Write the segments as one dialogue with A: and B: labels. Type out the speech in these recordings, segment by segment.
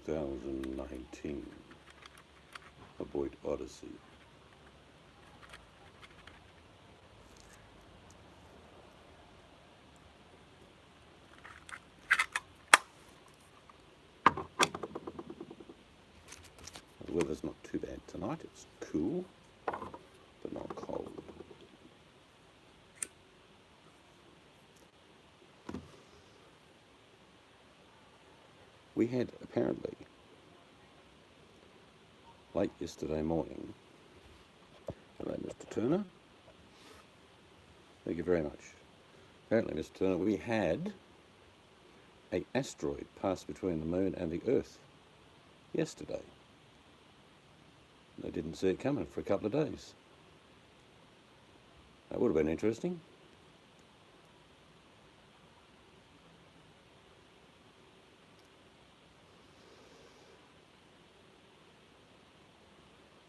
A: 2019. A Boyd Odyssey. The weather's not too bad tonight. It's cool, but not cold. We had apparently, late yesterday morning, hello Mr. Turner, thank you very much. Apparently, Mr. Turner, we had an asteroid pass between the moon and the Earth yesterday. They didn't see it coming for a couple of days. That would have been interesting.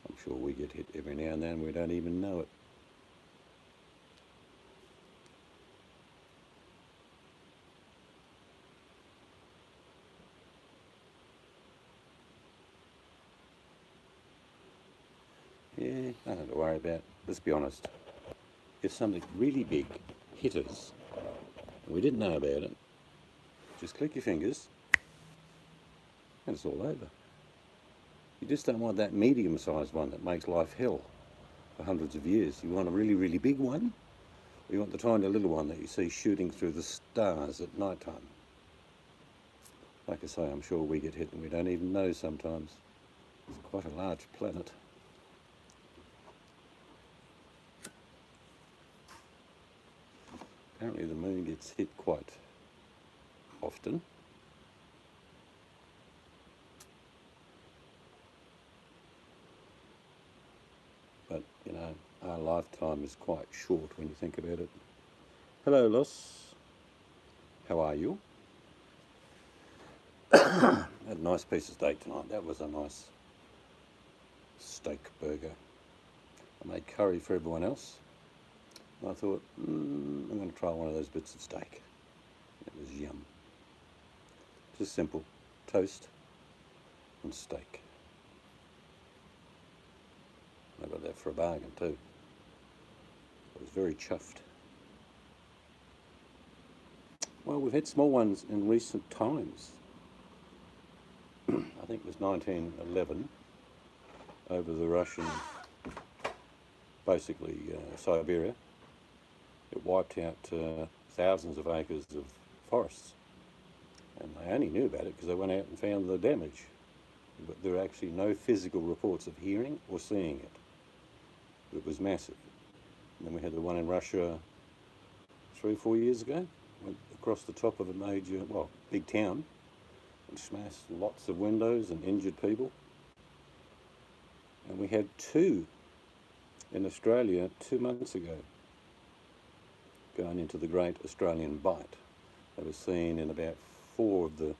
A: I'm sure we get hit every now and then, we don't even know it. Yeah, nothing to worry about. Let's be honest. If something really big hit us and we didn't know about it, just click your fingers and it's all over. You just don't want that medium-sized one that makes life hell for hundreds of years. You want a really, really big one, or you want the tiny little one that you see shooting through the stars at night time. Like I say, I'm sure we get hit and we don't even know sometimes. It's quite a large planet. Apparently the moon gets hit quite often. But, you know, our lifetime is quite short when you think about it. Hello, Los. How are you? Had a nice piece of steak tonight. That was a nice steak burger. I made curry for everyone else. I thought, I'm going to try one of those bits of steak. It was yum. Just simple. Toast and steak. I got that for a bargain too. I was very chuffed. Well, we've had small ones in recent times. I think it was 1911 over the Russian, basically Siberia. It wiped out thousands of acres of forests, and they only knew about it because they went out and found the damage. But there are actually no physical reports of hearing or seeing it. It was massive. And then we had the one in Russia 3 or 4 years ago, went across the top of a major, well, big town, and smashed lots of windows and injured people. And we had 2 in Australia 2 months ago, going into the Great Australian Bight. They were seen in about 4 of the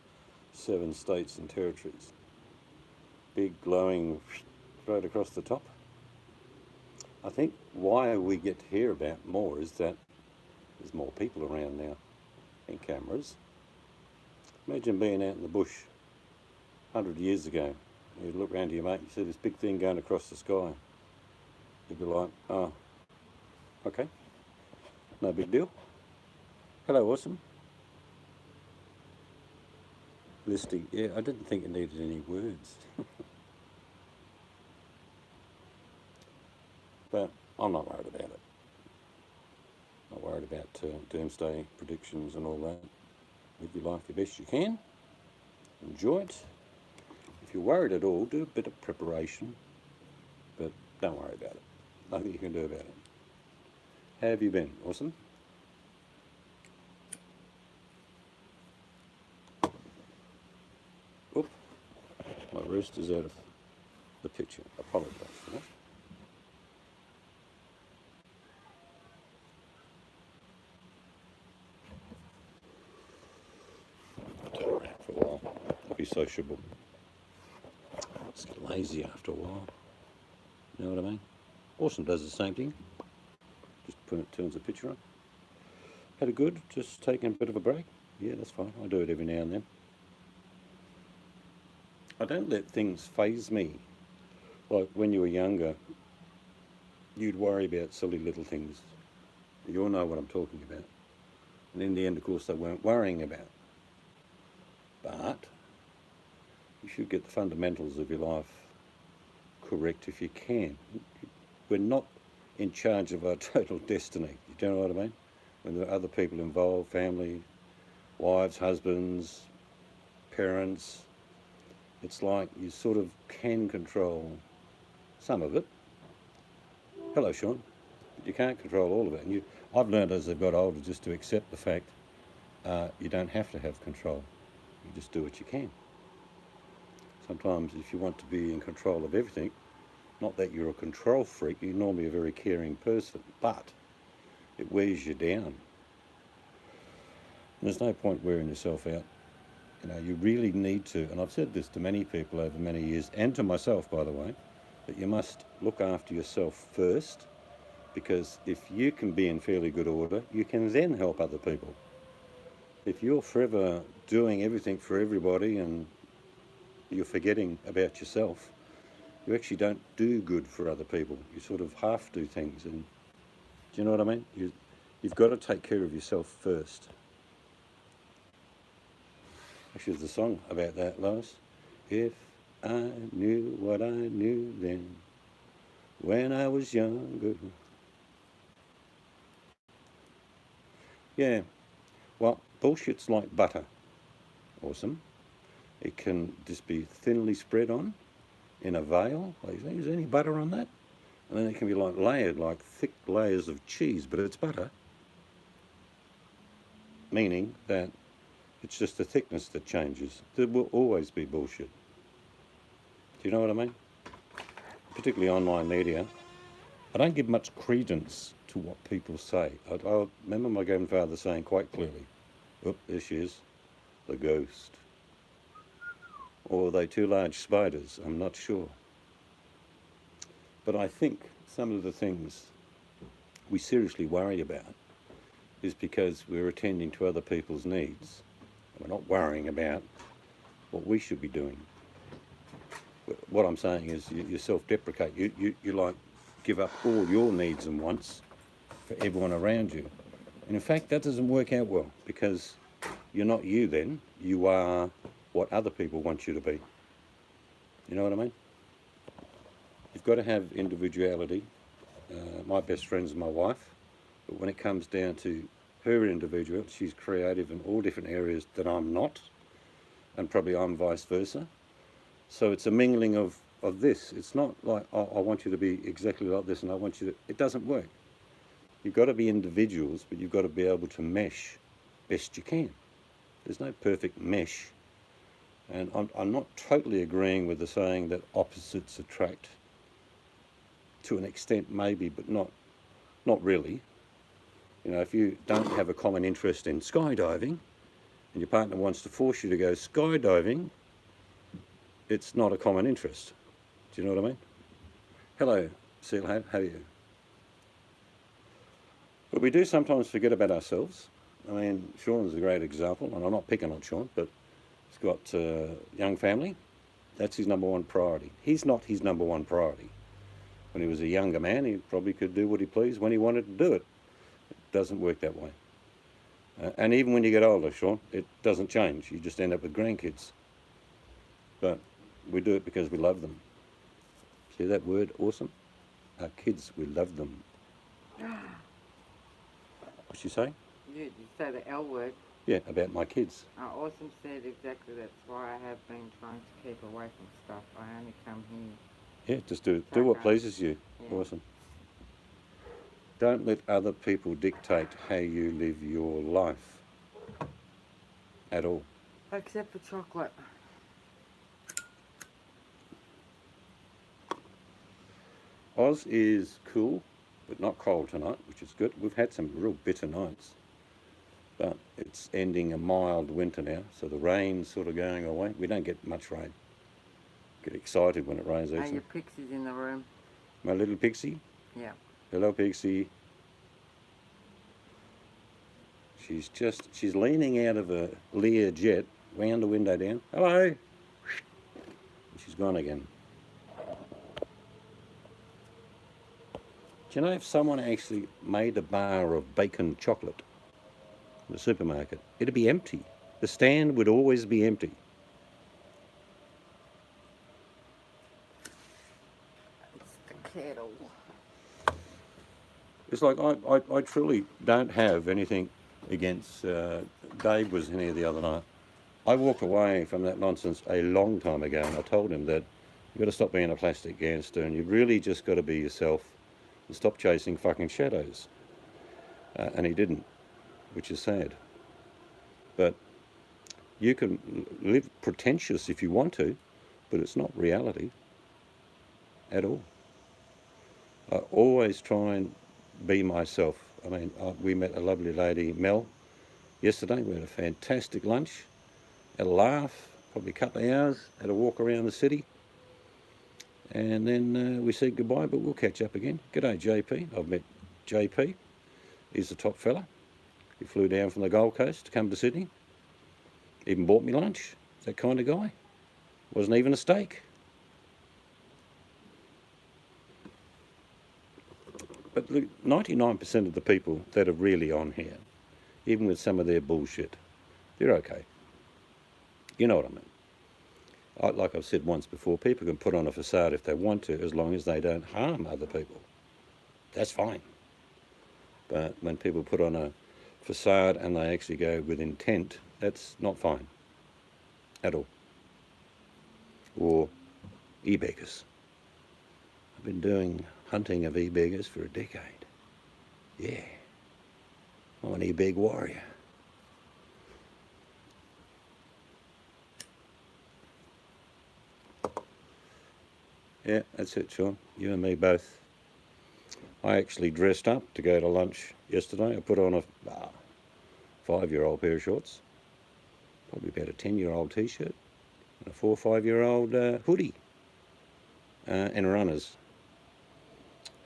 A: 7 states and territories. Big glowing straight across the top. I think why we get to hear about more is that there's more people around now and cameras. Imagine being out in the bush 100 years ago. You'd look around to your mate and you see this big thing going across the sky. You'd be like, oh, okay. No big deal. Hello, awesome. Listing. Yeah, I didn't think it needed any words. But I'm not worried about it. Not worried about doomsday predictions and all that. Live your life the best you can. Enjoy it. If you're worried at all, do a bit of preparation. But don't worry about it. Nothing you can do about it. How have you been? Awesome? Oop. My rooster's out of the picture. Apologise for that. Turn around for a while. Be sociable. Just get lazy after a while. You know what I mean? Awesome does the same thing. Just turns the picture on. Had a good, just taking a bit of a break. Yeah, that's fine. I do it every now and then. I don't let things faze me. Like when you were younger, you'd worry about silly little things. You all know what I'm talking about. And in the end, of course, they weren't worrying about. But you should get the fundamentals of your life correct if you can. We're not in charge of our total destiny. You know what I mean? When there are other people involved, family, wives, husbands, parents, it's like you sort of can control some of it. Hello, Sean. But you can't control all of it. And I've learned as I've got older just to accept the fact you don't have to have control. You just do what you can. Sometimes if you want to be in control of everything, not that you're a control freak, you're normally a very caring person, but it wears you down. And there's no point wearing yourself out. You know, you really need to, and I've said this to many people over many years, and to myself, by the way, that you must look after yourself first, because if you can be in fairly good order, you can then help other people. If you're forever doing everything for everybody and you're forgetting about yourself, you actually don't do good for other people. You sort of half do things, and do you know what I mean? You've got to take care of yourself first. Actually, there's a song about that, Lois. If I knew what I knew then, when I was younger. Yeah, well, bullshit's like butter. Awesome. It can just be thinly spread on in a veil. Like, is there any butter on that? And then it can be like layered, like thick layers of cheese, but it's butter. Meaning that it's just the thickness that changes. There will always be bullshit. Do you know what I mean? Particularly online media. I don't give much credence to what people say. I remember my grandfather saying quite clearly, "Oh, there she is, the ghost." Or are they two large spiders? I'm not sure. But I think some of the things we seriously worry about is because we're attending to other people's needs. We're not worrying about what we should be doing. What I'm saying is you self-deprecate. You like give up all your needs and wants for everyone around you. And in fact, that doesn't work out well, because you're not you then. You are what other people want you to be. You know what I mean? You've got to have individuality. My best friend's my wife, but when it comes down to her individual, she's creative in all different areas that I'm not, and probably I'm vice versa. So it's a mingling of this. It's not like, oh, I want you to be exactly like this and I want you to... It doesn't work. You've got to be individuals, but you've got to be able to mesh best you can. There's no perfect mesh. And I'm not totally agreeing with the saying that opposites attract. To an extent, maybe, but not really. You know, if you don't have a common interest in skydiving and your partner wants to force you to go skydiving, it's not a common interest. Do you know what I mean? Hello, Sealhead, how are you? But we do sometimes forget about ourselves. I mean, Sean's a great example, and I'm not picking on Sean, but he's got a young family. That's his number one priority. He's not his number one priority. When he was a younger man, he probably could do what he pleased when he wanted to do it. It doesn't work that way. And even when you get older, Sean, it doesn't change. You just end up with grandkids. But we do it because we love them. See that word, awesome? Our kids, we love them. What'd you say?
B: You say the L word.
A: Yeah, about my kids.
B: Awesome said exactly. That's why I have been trying to keep away from stuff. I only come here.
A: Yeah, just do what pleases you. Yeah. Awesome. Don't let other people dictate how you live your life. At all.
B: Except for chocolate.
A: Oz is cool, but not cold tonight, which is good. We've had some real bitter nights. But it's ending a mild winter now, so the rain's sort of going away. We don't get much rain. Get excited when it rains.
B: Are your pixies in the room?
A: My little pixie?
B: Yeah.
A: Hello, Pixie. She's leaning out of a Lear jet, wound the window down. Hello. gone again. Do you know if someone actually made a bar of bacon chocolate in the supermarket, it'd be empty. The stand would always be empty.
B: It's the kettle.
A: It's like I truly don't have anything against. Dave was in here the other night. I walked away from that nonsense a long time ago, and I told him that you've got to stop being a plastic gangster, and you've really just got to be yourself and stop chasing fucking shadows. And he didn't, which is sad. But you can live pretentious if you want to, but it's not reality at all. I always try and be myself. I mean, we met a lovely lady, Mel, yesterday. We had a fantastic lunch, had a laugh, probably a couple of hours, had a walk around the city, and then we said goodbye, but we'll catch up again. G'day, JP. I've met JP. He's the top fella. He flew down from the Gold Coast to come to Sydney. Even bought me lunch. That kind of guy. Wasn't even a steak. But look, 99% of the people that are really on here, even with some of their bullshit, they're okay. You know what I mean? Like I've said once before, people can put on a facade if they want to, as long as they don't harm other people. That's fine. But when people put on a facade and they actually go with intent, that's not fine at all. Or e-beggars. I've been doing hunting of e-beggars for a decade. Yeah, I'm an e-beg warrior. Yeah, that's it, Sean. You and me both. I actually dressed up to go to lunch yesterday. I put on a 5-year-old pair of shorts, probably about a 10-year-old t-shirt, and a 4 or 5-year-old hoodie, and runners.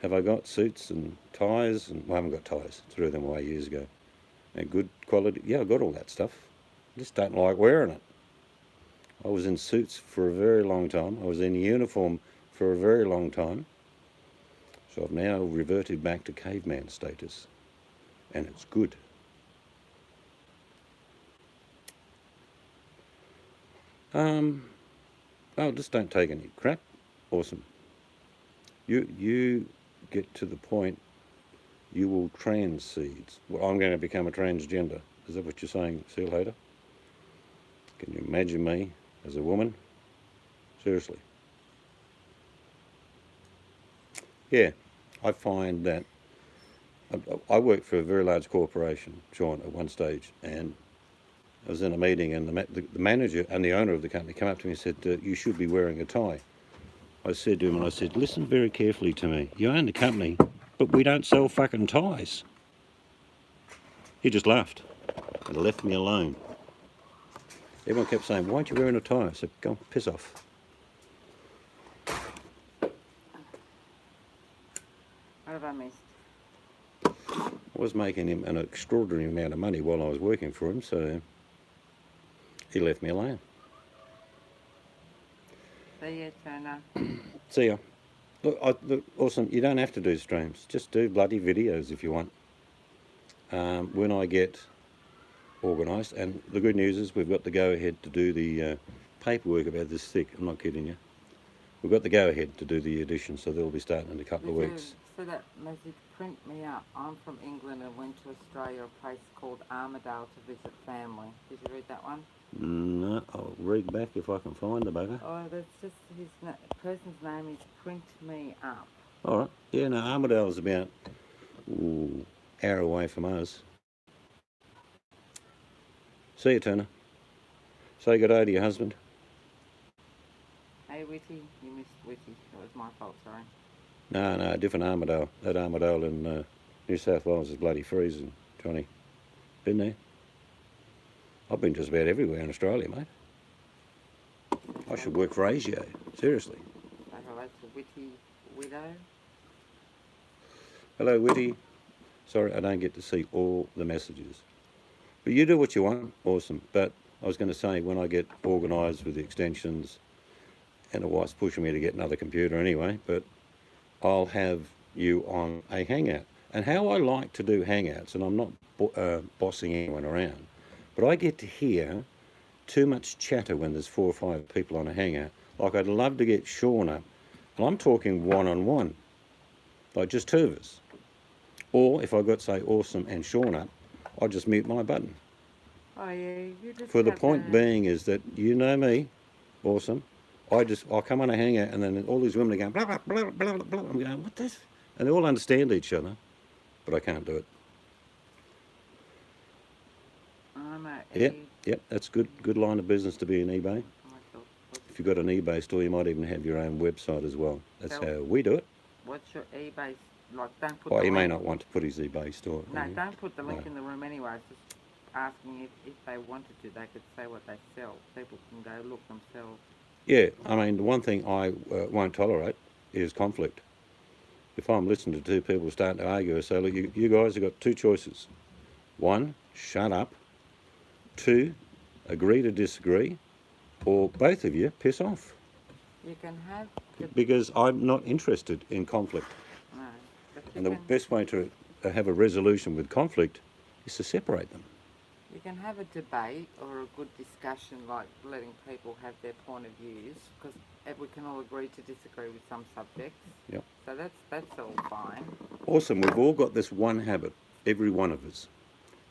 A: Have I got suits and ties? And well, I haven't got ties. Threw them away years ago. And good quality. Yeah, I got all that stuff. I just don't like wearing it. I was in suits for a very long time. I was in uniform for a very long time. So I've now reverted back to caveman status. And it's good. Oh, just don't take any crap. Awesome. You get to the point you will transcede. Well, I'm going to become a transgender. Is that what you're saying, Seal Hater? Can you imagine me as a woman? Seriously. Yeah, I find that I worked for a very large corporation, Sean, at one stage, and I was in a meeting, and the manager and the owner of the company came up to me and said, you should be wearing a tie. I said to him, and I said, listen very carefully to me. You own the company, but we don't sell fucking ties. He just laughed and left me alone. Everyone kept saying, why aren't you wearing a tie? I said, go on, piss off.
B: What have I missed?
A: I was making him an extraordinary amount of money while I was working for him, so he left me alone.
B: See you, Turner.
A: See ya. Look, awesome. You don't have to do streams. Just do bloody videos if you want. When I get organised, and the good news is we've got the go-ahead to do the paperwork about this thick. I'm not kidding you. We've got the go-ahead to do the edition, so they'll be starting in a couple of weeks.
B: So that message, print me up. I'm from England and went to Australia, a place called Armidale to visit family. Did you read that one?
A: No, I'll read back if I can find the bugger.
B: Oh, that's just his person's name is Print Me Up.
A: All right. Yeah, no, Armidale's about an hour away from us. See you, Turner. Say good day to your husband.
B: Hey, Witty. You missed Witty. That was my fault, sorry.
A: No, different Armidale. That Armidale in New South Wales is bloody freezing, Johnny. Been there? I've been just about everywhere in Australia, mate. I should work for ASIO, seriously.
B: Say hello to Witty Widow.
A: Hello, Witty. Sorry, I don't get to see all the messages. But you do what you want, awesome. But I was going to say, when I get organised with the extensions and the wife's pushing me to get another computer anyway, but I'll have you on a hangout. And how I like to do hangouts, and I'm not bossing anyone around, but I get to hear too much chatter when there's 4 or 5 people on a hangout. Like, I'd love to get Sean up, and I'm talking one-on-one, like just 2 of us. Or if I got, say, Awesome and Sean up, I'd just mute my button.
B: Oh yeah, you just
A: For the
B: have
A: point being is that, you know me, Awesome, I'll come on a hangout, and then all these women are going, blah, blah, blah, blah, blah, blah. I'm going, what this? And they all understand each other, but I can't do it.
B: I'm at
A: Yep, that's good line of business to be in eBay. If you've got an eBay store, you might even have your own website as well. That's how we do it.
B: What's your eBay, like, don't put
A: Oh,
B: the
A: he
B: link.
A: may not want to put his eBay store.
B: No, don't put the link
A: No.
B: in the room anyway. It's just asking if they wanted to, they could say what they sell. People can go look themselves.
A: Yeah, I mean, the one thing I won't tolerate is conflict. If I'm listening to 2 people starting to argue, I say, look, you guys have got 2 choices. 1, shut up. 2, agree to disagree. Or both of you piss off.
B: You can have...
A: Because I'm not interested in conflict.
B: No, but
A: And the best way to have a resolution with conflict is to separate them.
B: you can have a debate or a good discussion, like letting people have their point of views, because we can all agree to disagree with some subjects.
A: Yep.
B: So that's all fine.
A: Awesome. We've all got this one habit, every one of us.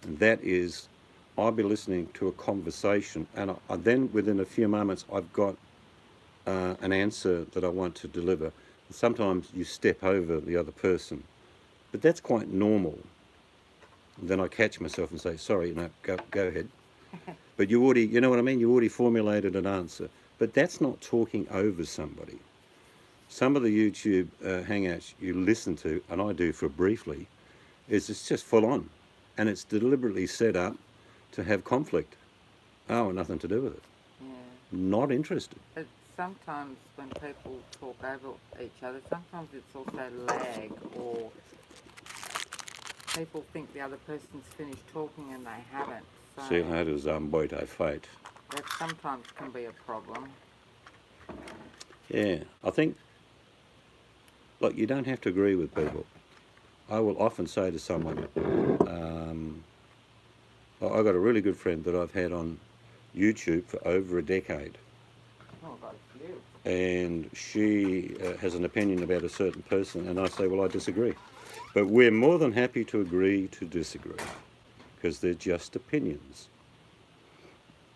A: And that is, I'll be listening to a conversation, and I then within a few moments I've got an answer that I want to deliver. Sometimes you step over the other person, but that's quite normal. And then I catch myself and say, sorry, no, go ahead. But you already, you know what I mean? You already formulated an answer. But that's not talking over somebody. Some of the YouTube hangouts you listen to, and I do for briefly, is it's just full on. And it's deliberately set up to have conflict. Oh, nothing to do with it.
B: Yeah.
A: Not interested.
B: But sometimes when people talk over each other, sometimes it's also lag, or people think the other person's finished talking and they haven't. So
A: See how does boite fate.
B: that sometimes can be a problem.
A: Yeah, I think, look, you don't have to agree with people. I will often say to someone, I've got a really good friend that I've had on YouTube for over a decade.
B: Oh, got a few.
A: And she has an opinion about a certain person, and I say, well, I disagree. But we're more than happy to agree to disagree, because they're just opinions.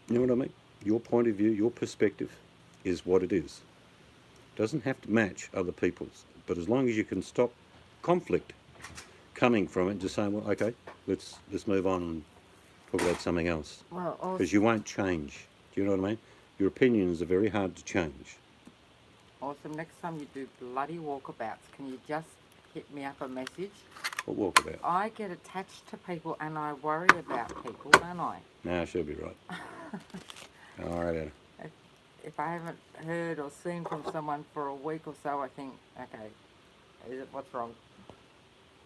A: You know what I mean? Your point of view, your perspective is what it is. Doesn't have to match other people's, but as long as you can stop conflict coming from it, just saying, well, okay, let's move on and talk about something else.
B: Well,
A: Because you won't change. Do you know what I mean? Your opinions are very hard to change.
B: Awesome. Next time you do bloody walkabouts, can you just hit me up a message?
A: What walkabout?
B: I get attached to people and I worry about people, don't I?
A: No, she'll be right. All right, Anna.
B: If I haven't heard or seen from someone for a week or so, I think, okay, what's wrong?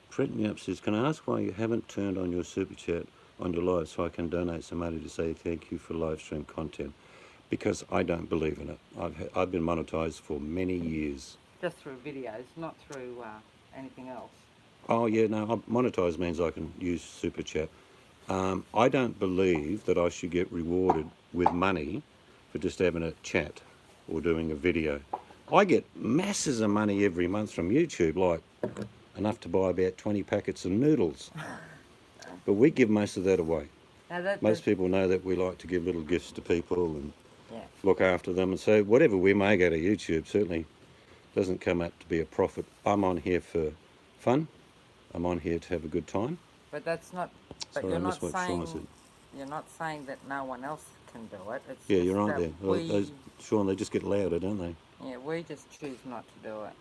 A: Fretting Up says, can I ask why you haven't turned on your super chat on your live so I can donate some money to say thank you for live stream content? Because I don't believe in it. I've been monetized for many years.
B: Just through videos, not through anything else.
A: Oh yeah, no, monetized means I can use super chat. I don't believe that I should get rewarded with money for just having a chat or doing a video. I get masses of money every month from YouTube, like enough to buy about 20 packets of noodles. But we give most of that away.
B: Now
A: Most people know that we like to give little gifts to people and
B: yeah.
A: look after them. And so whatever we make out of YouTube certainly doesn't come up to be a profit. I'm on here for fun. I'm on here to have a good time.
B: But that's not. But
A: Sorry,
B: you're
A: I
B: not
A: missed what Sean said.
B: saying. You're not saying that no one else can do it. It's
A: Yeah,
B: just
A: you're right
B: that
A: there. Well,
B: we,
A: Sean, they just get louder, don't they?
B: yeah, we just choose not to do it.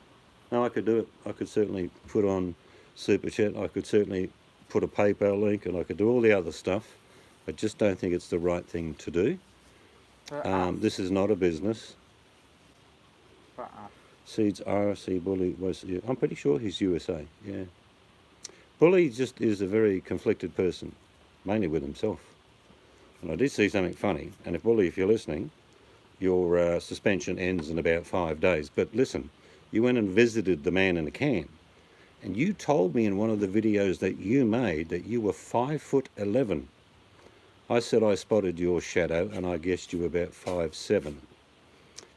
A: No, I could do it. I could certainly put on Super Chat. I could certainly put a PayPal link, and I could do all the other stuff. I just don't think it's the right thing to do.
B: For us.
A: This is not a business.
B: For us.
A: Seeds RC Bully was. Yeah, I'm pretty sure he's USA. Yeah. Bully just is a very conflicted person, mainly with himself. And I did see something funny. And if Bully, if you're listening, your suspension ends in about 5 days. But listen, you went and visited the man in the can, and you told me in one of the videos that you made that you were 5'11". I said I spotted your shadow, and I guessed you were about 5'7".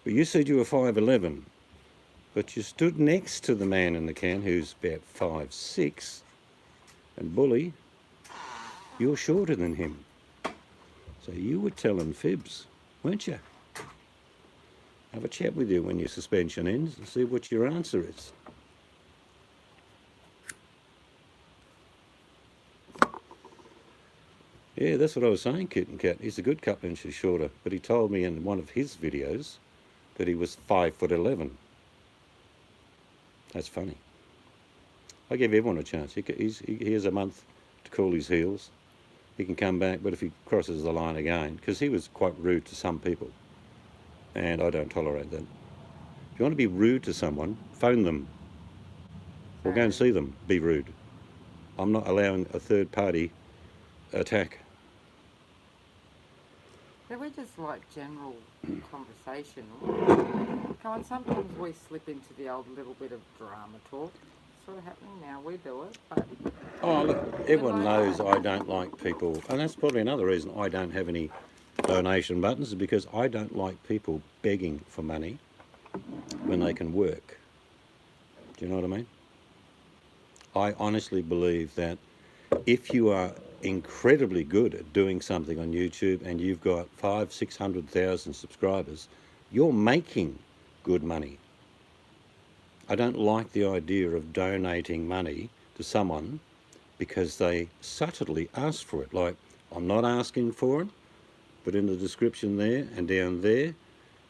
A: But you said you were 5'11". But you stood next to the man in the can who's about 5'6", and bully, you're shorter than him. So you were telling fibs, weren't you? Have a chat with you when your suspension ends and see what your answer is. Yeah, that's what I was saying, Kitten Cat. He's a good couple inches shorter, but he told me in one of his videos that he was 5'11". That's funny. I give everyone a chance. He has a month to cool his heels. He can come back, but if he crosses the line again, because he was quite rude to some people, and I don't tolerate that. If you want to be rude to someone, phone them or go and see them. Be rude. I'm not allowing a third party attack.
B: So we just like general conversation. Come on, sometimes we slip into the old little bit of drama talk. It's sort of happening now. We do it, but...
A: Oh, look, everyone knows I don't like people, and that's probably another reason I don't have any donation buttons, is because I don't like people begging for money when they can work. Do you know what I mean? I honestly believe that if you are incredibly good at doing something on YouTube and you've got 500,000-600,000 subscribers, you're making good money. I don't like the idea of donating money to someone because they subtly ask for it. Like, I'm not asking for it, but in the description there and down there,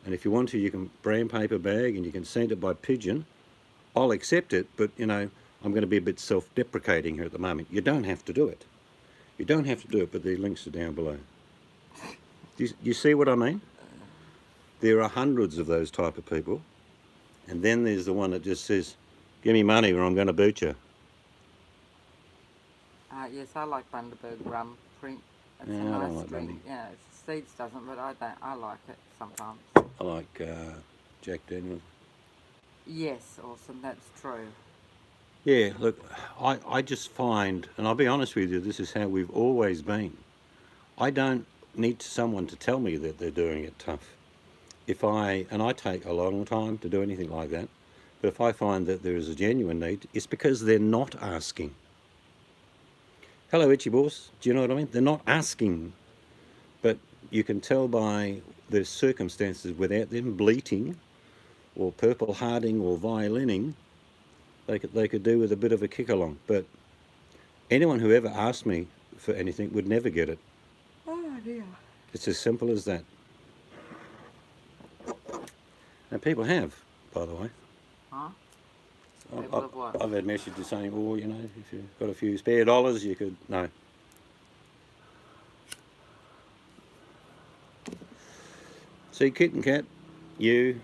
A: and if you want to, you can brand paper bag and you can send it by pigeon. I'll accept it, but you know, I'm going to be a bit self-deprecating here at the moment. You don't have to do it. You don't have to do it, but the links are down below. Do you see what I mean? There are hundreds of those type of people, and then there's the one that just says, give me money or I'm going to boot you.
B: Yes, I like Bundaberg rum print. It's
A: Yeah,
B: a
A: I
B: nice
A: don't like
B: drink.
A: Bundy.
B: Yeah, Seeds doesn't, but I don't. I like it sometimes.
A: I like Jack Daniels.
B: Yes, awesome. That's true.
A: Yeah, look, I just find, and I'll be honest with you, this is how we've always been. I don't need someone to tell me that they're doing it tough. And I take a long time to do anything like that, but if I find that there is a genuine need, it's because they're not asking. Hello, Itchy Boss. Do you know what I mean? They're not asking, but you can tell by the circumstances without them bleating or purple hearting or violining, they could do with a bit of a kick along. But anyone who ever asked me for anything would never get it.
B: Oh dear.
A: It's as simple as that. And people have, by the way.
B: Huh? People have what?
A: I've had messages saying, oh, you know, if you've got a few spare dollars, you could... No. See, Kitten Cat, you,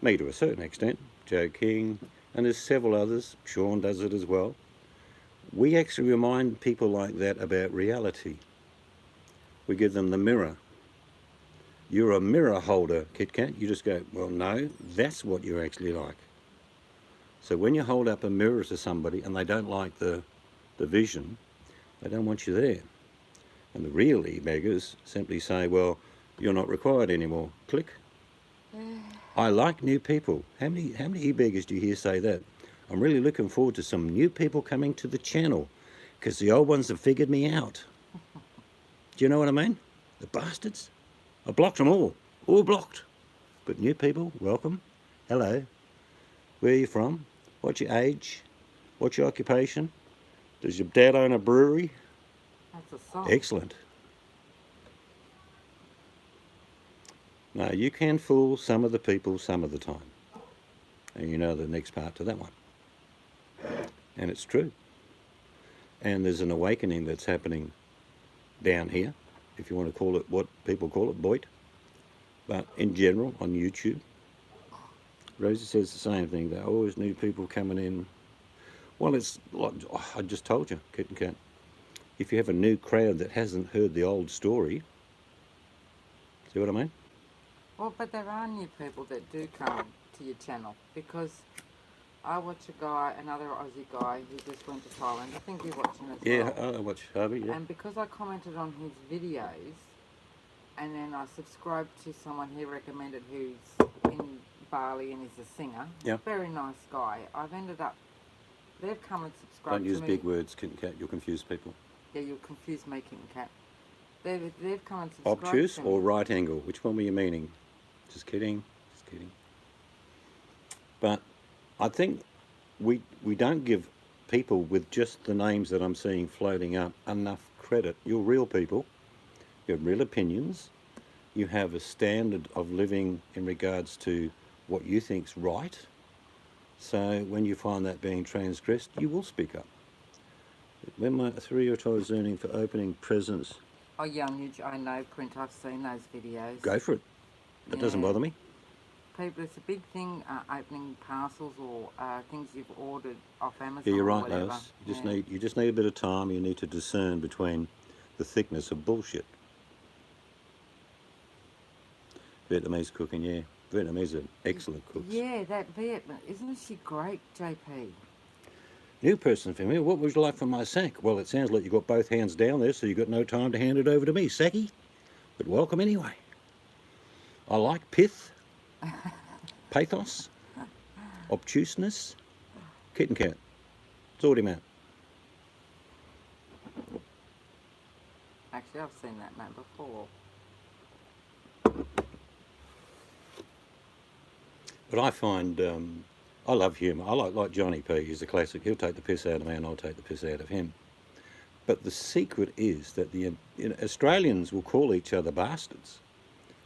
A: me to a certain extent, Joe King, and there's several others, Sean does it as well. We actually remind people like that about reality. We give them the mirror. You're a mirror holder, Kit Kat. You just go, well, no, that's what you're actually like. So when you hold up a mirror to somebody and they don't like the vision, they don't want you there. And the real e-beggars simply say, well, you're not required anymore. Click. I like new people. How many e-beggars do you hear say that? I'm really looking forward to some new people coming to the channel because the old ones have figured me out. Do you know what I mean? The bastards. I blocked them all blocked. But new people, welcome. Hello. Where are you from? What's your age? What's your occupation? Does your dad own a brewery?
B: That's a song.
A: Excellent. Now, you can fool some of the people some of the time. And you know the next part to that one. And it's true. And there's an awakening that's happening down here, if you want to call it what people call it, Boyd. But in general, on YouTube, Rosie says the same thing. There are always new people coming in. Well, it's like I just told you, Kitten Cat. If you have a new crowd that hasn't heard the old story, see what I mean?
B: Well, but there are new people that do come to your channel because I watch a guy, another Aussie guy who just went to Thailand. I think you're watching as
A: Yeah,
B: well.
A: I watch Harvey, yeah.
B: And because I commented on his videos, and then I subscribed to someone he recommended who's in Bali and is a singer.
A: Yeah.
B: Very nice guy. I've ended up, they've come and subscribed
A: Don't
B: to
A: use
B: me.
A: big words, kitten cat, you'll confuse people.
B: Yeah, you'll confuse me, kitten cat. They've come and subscribed
A: Obtuse
B: to me.
A: or right angle? Which one were you meaning? Just kidding, just kidding. But I think we don't give people with just the names that I'm seeing floating up enough credit. You're real people. You have real opinions. You have a standard of living in regards to what you think's right. So when you find that being transgressed, you will speak up. When my 3-year-old child is earning for opening presents,
B: Oh yeah, I know, Print. I've seen those videos.
A: go for it. That doesn't bother me.
B: People, it's a big thing, opening parcels or things you've ordered off Amazon.
A: Yeah, you're
B: or
A: right,
B: whatever.
A: Lois. You just need a bit of time. You need to discern between the thickness of bullshit. Vietnamese cooking, yeah. Vietnamese are excellent cooks.
B: Yeah, that Vietnam, isn't she great, JP?
A: New person for me. What would you like for my sack? Well, it sounds like you got both hands down there, so you got no time to hand it over to me, Sacky. But welcome anyway. I like pith, pathos, obtuseness, kitten cat. Sort him out.
B: Actually, I've seen that name before.
A: But I find I love humour. I like Johnny P. He's a classic. He'll take the piss out of me, and I'll take the piss out of him. But the secret is that the Australians will call each other bastards,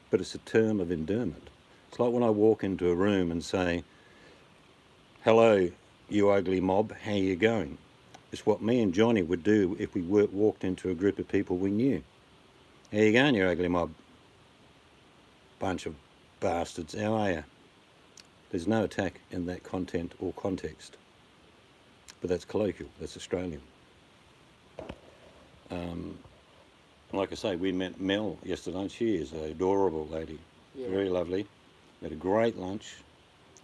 A: but it's a term of endearment. It's like when I walk into a room and say, "Hello, you ugly mob. How you going?" It's what me and Johnny would do if we walked into a group of people we knew. "How you going, you ugly mob? Bunch of bastards. How are you?" There's no attack in that content or context. But that's colloquial, that's Australian. Like I say, we met Mel yesterday. She is an adorable lady, very lovely. We had a great lunch.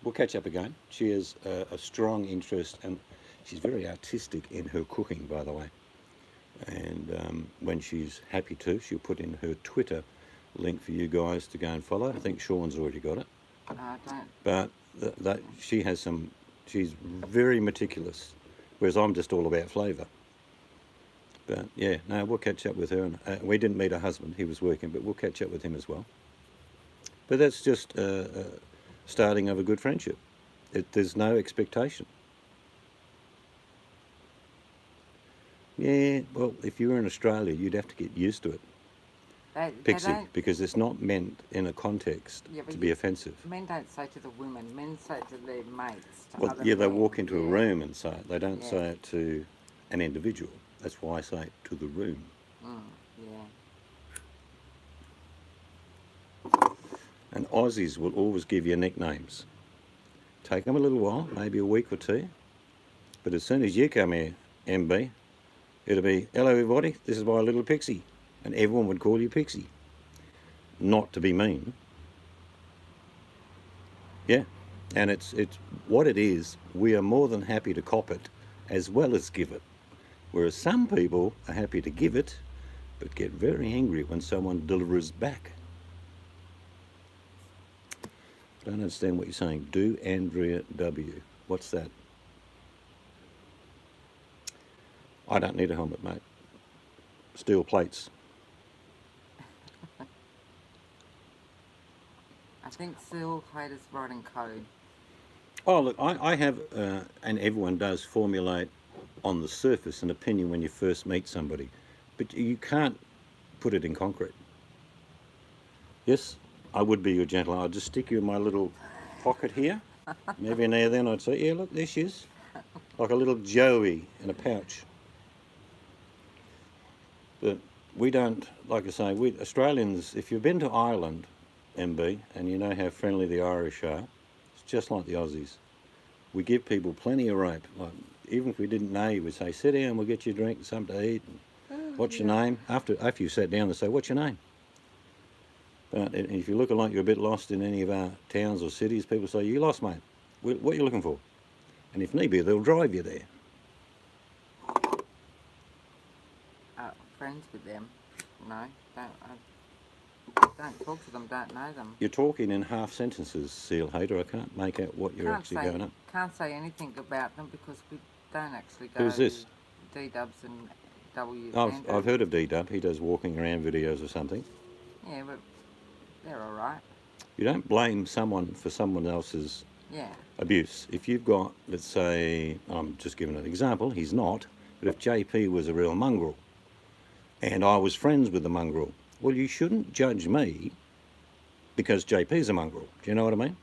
A: We'll catch up again. She has a strong interest, and she's very artistic in her cooking, by the way. And when she's happy to, she'll put in her Twitter link for you guys to go and follow. I think Sean's already got it. But she has some, she's very meticulous, whereas I'm just all about flavour. But yeah, no, we'll catch up with her. And we didn't meet her husband, he was working, but we'll catch up with him as well. But that's just starting of a good friendship. There's no expectation. Yeah, well, if you were in Australia, you'd have to get used to it. Pixie, because it's not meant in a context to be offensive.
B: Men don't say to the women, men say it to their mates.
A: Well, yeah, they walk into a room and say it. They don't say it to an individual. That's why I say it to the room. And Aussies will always give you nicknames. Take them a little while, maybe a week or two. But as soon as you come here, MB, it'll be, "Hello everybody, this is my little Pixie." And everyone would call you Pixie. Not to be mean. Yeah. And it's what it is, we are more than happy to cop it as well as give it. Whereas some people are happy to give it, but get very angry when someone delivers back. Don't understand what you're saying. Do Andrea W. What's that? I don't need a helmet, mate. Steel plates.
B: I think Sil Haters writing code.
A: Oh, look, I have, and everyone does, formulate on the surface an opinion when you first meet somebody, but you can't put it in concrete. Yes, I would be your gentleman. I'd just stick you in my little pocket here. And every now and then I'd say, "Yeah, look, there she is." Like a little Joey in a pouch. But we don't, like I say, we Australians, if you've been to Ireland, MB, and you know how friendly the Irish are, it's just like the Aussies. We give people plenty of rope. Like, even if we didn't know you, we'd say, "Sit down, we'll get you a drink and something to eat. And what's your name?" After you sat down, they say, "What's your name?" But if you're looking like you're a bit lost in any of our towns or cities, people say, "You lost, mate. What are you looking for?" And if need be, they'll drive you there.
B: Friends with them? No, don't talk to them. Don't know them.
A: You're talking in half sentences, Seal Hater. I can't make out what you're actually going up.
B: Can't say anything about them because we don't actually go.
A: Who's this?
B: D-Dubs and W.
A: I've heard of D-Dub. He does walking around videos or something.
B: Yeah, but they're all right.
A: You don't blame someone for someone else's abuse. If you've got, let's say, I'm just giving an example, he's not, but if JP was a real mongrel and I was friends with the mongrel, well, you shouldn't judge me because JP's a mongrel. Do you know what I mean?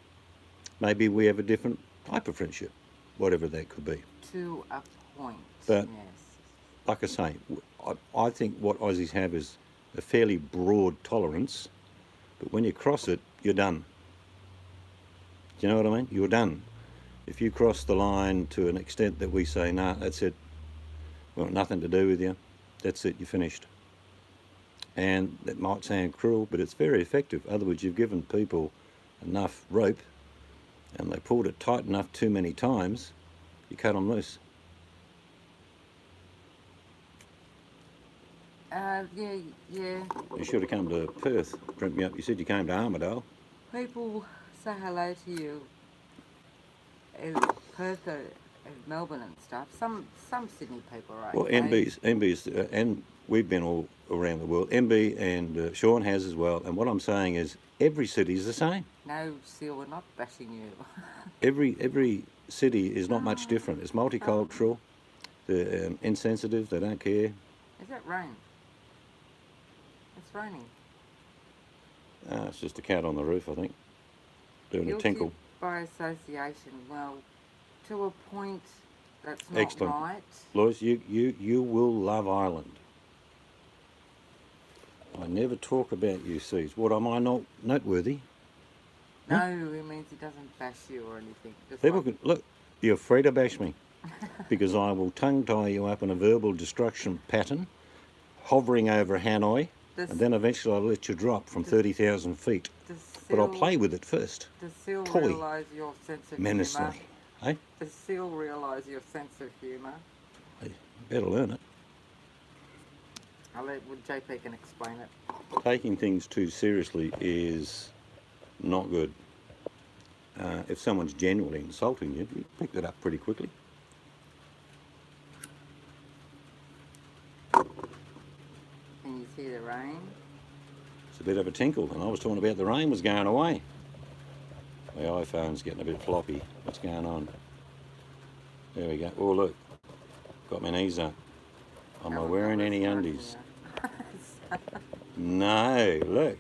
A: Maybe we have a different type of friendship, whatever that could be.
B: To a point,
A: but,
B: yes.
A: Like I say, I think what Aussies have is a fairly broad tolerance, but when you cross it, you're done. Do you know what I mean? You're done. If you cross the line to an extent that we say, nah, that's it, we've got nothing to do with you, that's it, you're finished. And that might sound cruel, but it's very effective. In other words, you've given people enough rope and they pulled it tight enough too many times, you cut them loose.
B: Yeah.
A: You should have come to Perth, print me up. You said you came to Armidale.
B: People say hello to you in Perth and Melbourne and stuff. Some Sydney people are okay.
A: Well, MB's, and we've been all around the world. MB and Sean has as well. And what I'm saying is, every city is the same.
B: No, Seal, we're not bashing you.
A: Every city is not much different. It's multicultural. They're insensitive. They don't care.
B: Is it rain? It's raining.
A: It's just a cat on the roof, I think, doing a tinkle.
B: By association, well, to a point that's not
A: Excellent.
B: right.
A: Lois, you will love Ireland. I never talk about you, Seas. What, am I not noteworthy?
B: No, it means he doesn't bash you or anything. Just
A: People can look. You're free to bash me, because I will tongue tie you up in a verbal destruction pattern, hovering over Hanoi, and then eventually I'll let you drop from 30,000 feet. But I'll play with it first.
B: Does Seal
A: Toy.
B: realise your sense of
A: Menacingly.
B: humour?
A: Eh?
B: Does Seal realise your sense of humour?
A: You better learn it.
B: JP can explain it.
A: Taking things too seriously is not good. If someone's genuinely insulting you, you pick that up pretty quickly.
B: Can you see the rain?
A: It's a bit of a tinkle, and I was talking about the rain was going away. The iPhone's getting a bit floppy. What's going on? There we go. Oh, look. Got my knees up. Am I wearing any undies? No, look.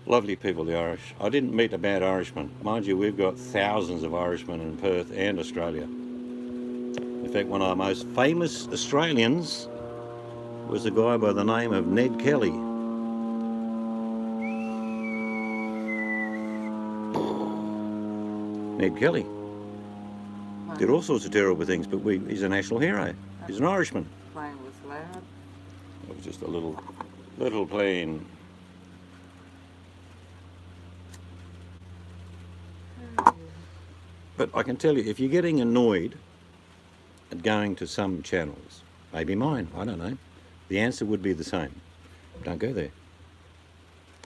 A: Lovely people, the Irish. I didn't meet a bad Irishman. Mind you, we've got thousands of Irishmen in Perth and Australia. In fact, one of the most famous Australians was a guy by the name of Ned Kelly. Ned Kelly did all sorts of terrible things, but he's a national hero. He's an Irishman.
B: Plane was loud.
A: It was just a little plane. But I can tell you, if you're getting annoyed at going to some channels, maybe mine, I don't know, the answer would be the same. Don't go there.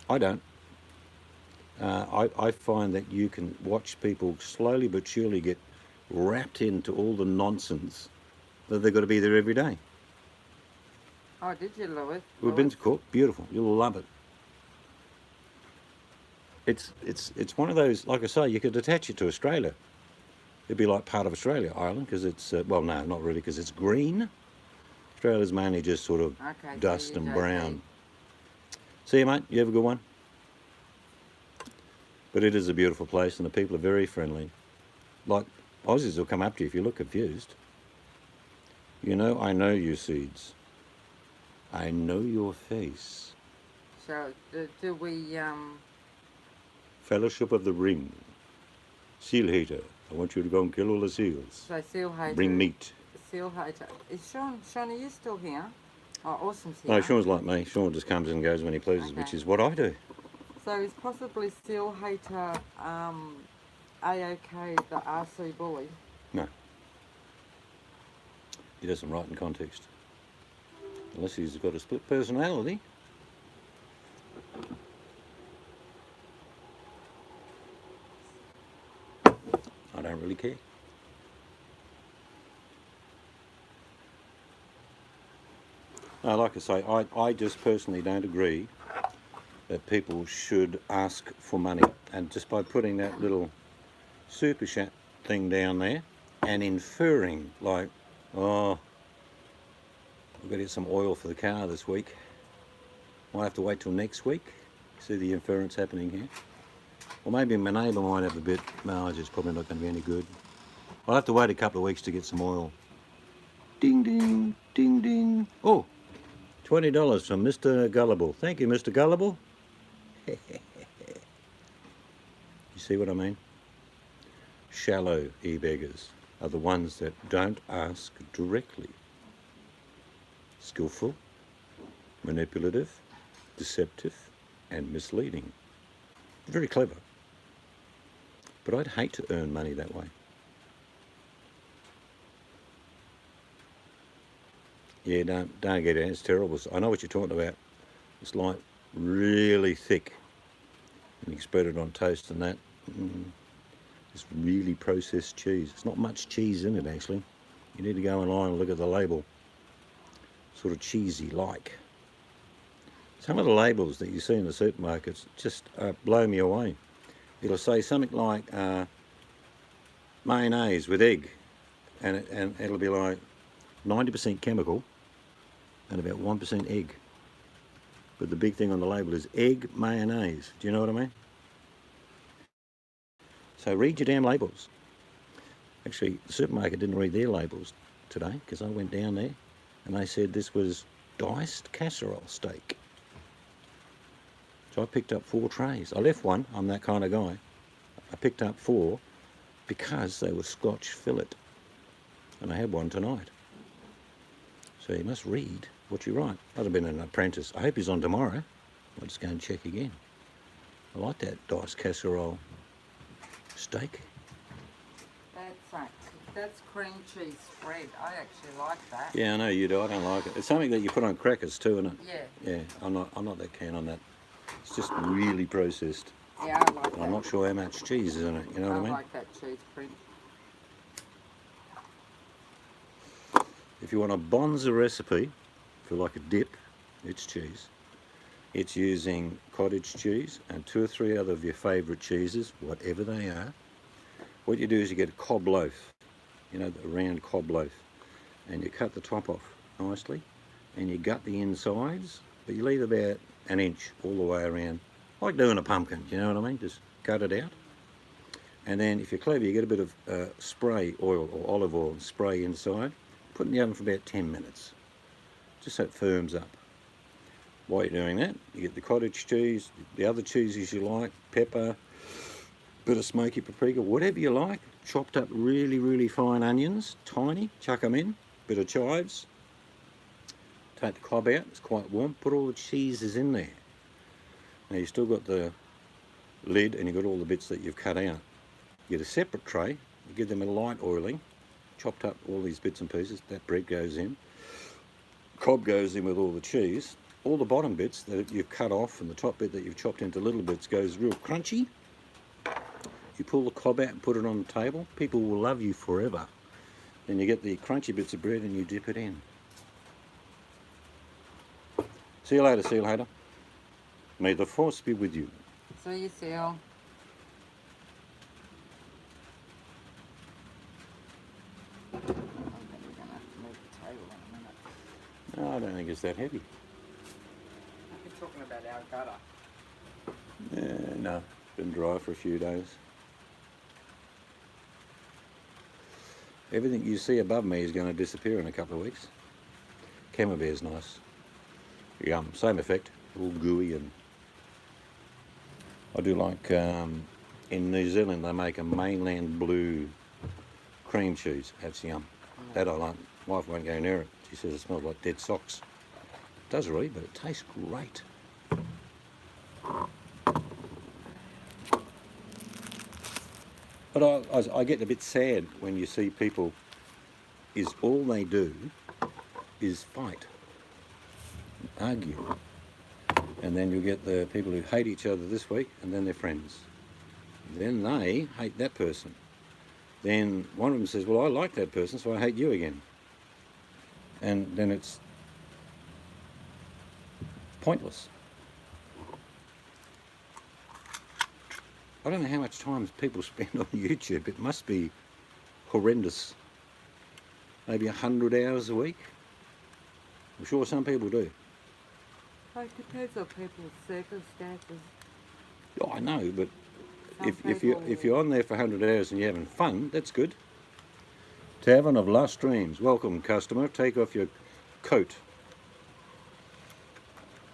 A: I don't. I find that you can watch people slowly but surely get wrapped into all the nonsense that they've got to be there every day.
B: Oh, did you, Lewis?
A: We've been to court. Beautiful. You'll love it. It's one of those, like I say, you could attach it to Australia. It'd be like part of Australia, Ireland, because it's, well, no, not really, because it's green. Australia's mainly just sort of dust and brown. See you, mate. You have a good one. But it is a beautiful place, and the people are very friendly. Like, Aussies will come up to you if you look confused. You know, I know you, Seeds. I know your face.
B: So, do we,
A: Fellowship of the Ring. Seal hater. I want you to go and kill all the seals.
B: So Seal hater.
A: Bring meat.
B: Seal hater. Is Sean, are you still here? Oh, Awesome's here.
A: No, Sean's like me. Sean just comes and goes when he pleases, which
B: Okay.
A: is what I do.
B: So is possibly Seal Hater AOK the RC bully?
A: No. He doesn't write in context. Unless he's got a split personality. I don't really care. No, like I say, I just personally don't agree that people should ask for money. And just by putting that little super chat thing down there and inferring like, oh, I've got to get some oil for the car this week. Might have to wait till next week. See the inference happening here? Or maybe my neighbour might have a bit, no, it's probably not going to be any good. I'll have to wait a couple of weeks to get some oil. Ding, ding, ding, ding. Oh, $20 from Mr. Gullible. Thank you, Mr. Gullible. You see what I mean? Shallow e-beggars are the ones that don't ask directly. Skillful, manipulative, deceptive, and misleading. Very clever. But I'd hate to earn money that way. Yeah, don't get it. It's terrible. I know what you're talking about. It's like really thick. And you spread it on toast and that. It's really processed cheese. It's not much cheese in it, actually. You need to go online and look at the label. Sort of cheesy like. Some of the labels that you see in the supermarkets just blow me away. It'll say something like mayonnaise with egg, and it'll be like 90% chemical and about 1% egg. But the big thing on the label is egg mayonnaise. Do you know what I mean? So read your damn labels. Actually, the supermarket didn't read their labels today because I went down there and they said this was diced casserole steak. So I picked up 4 trays. I left one, I'm that kind of guy. I picked up 4 because they were Scotch fillet. And I had one tonight. So you must read what you write. I'd have been an apprentice. I hope he's on tomorrow. I'll just go and check again. I like that diced casserole steak.
B: That's cream cheese spread. I actually like that.
A: Yeah, I know you do. I don't like it. It's something that you put on crackers too, isn't it?
B: Yeah.
A: Yeah, I'm not that keen on that. It's just really processed.
B: Yeah, I like that.
A: I'm not sure how much cheese is in it, you know what I mean?
B: I like that cheese print.
A: If you want a bonza recipe for like a dip, it's cheese. It's using cottage cheese and 2 or 3 other of your favourite cheeses, whatever they are. What you do is you get a cob loaf, you know, the round cob loaf, and you cut the top off nicely, and you gut the insides, but you leave about 1 inch all the way around, like doing a pumpkin, you know what I mean? Just cut it out. And then if you're clever, you get a bit of spray oil or olive oil and spray inside, put it in the oven for about 10 minutes, just so it firms up. While you're doing that, you get the cottage cheese, the other cheeses you like, pepper, bit of smoky paprika, whatever you like, chopped up really, really fine onions, tiny, chuck them in, bit of chives, take the cob out, it's quite warm, put all the cheeses in there. Now you've still got the lid and you've got all the bits that you've cut out. You get a separate tray, you give them a light oiling, chopped up all these bits and pieces, that bread goes in, cob goes in with all the cheese, all the bottom bits that you've cut off and the top bit that you've chopped into little bits goes real crunchy. You pull the cob out and put it on the table, people will love you forever. Then you get the crunchy bits of bread and you dip it in. See you later, Seal Hater. May the force be with you.
B: See you, Seal. I think we're going to have to move the table in a minute.
A: No, I don't think it's that heavy.
B: You're talking about our gutter.
A: No, it's been dry for a few days. Everything you see above me is going to disappear in a couple of weeks. Camembert's nice. Yum, same effect, all gooey. And I do like, in New Zealand they make a mainland blue cream cheese. That's yum. That I like. Wife won't go near it. She says it smells like dead socks. does really, but it tastes great. But I get a bit sad when you see people, is all they do is fight, argue. And then you get the people who hate each other this week, and then they're friends. Then they hate that person. Then one of them says, well, I like that person, so I hate you again. And then it's pointless. I don't know how much time people spend on YouTube. It must be horrendous. Maybe 100 hours a week. I'm sure some people do.
B: It depends on people's circumstances.
A: Oh, I know, but
B: Some
A: if you're on there for 100 hours and you're having fun, that's good. Tavern of Lost Dreams. Welcome, customer. Take off your coat.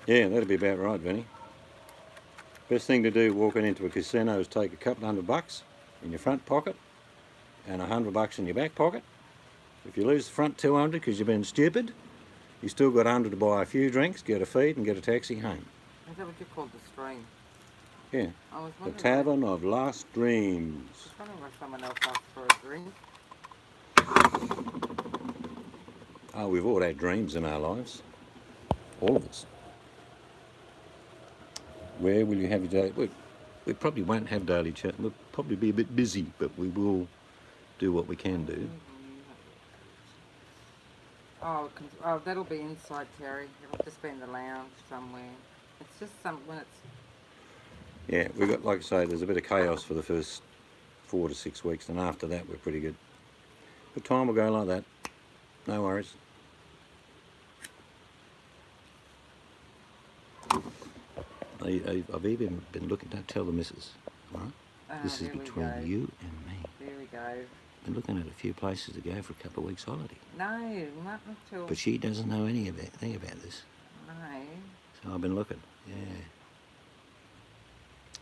A: Yeah, that'd be about right, Vinny. Best thing to do walking into a casino is take a couple $100 in your front pocket and $100 in your back pocket. If you lose the front 200 because you've been stupid, you still got 100 to buy a few drinks, get a feed, and get a taxi home.
B: Is that what you call the stream?
A: Yeah.
B: I was
A: The
B: wondering
A: Tavern of Lost Dreams.
B: I was wondering why someone else asked for a drink.
A: Oh, we've all had dreams in our lives. All of us. Where will you have your daily... We probably won't have daily chat. We'll probably be a bit busy, but we will do what we can do.
B: Oh, that'll be inside, Terry. It'll just be in the lounge somewhere. It's just when it's...
A: Yeah, we got, like I say, there's a bit of chaos for the first 4 to 6 weeks, and after that we're pretty good. But time will go like that. No worries. I've even been looking, don't tell the missus, all right? This is between you and me.
B: There we go.
A: Been looking at a few places to go for a couple of weeks holiday.
B: No, not until...
A: But she doesn't know anything about this.
B: No.
A: So I've been looking, yeah.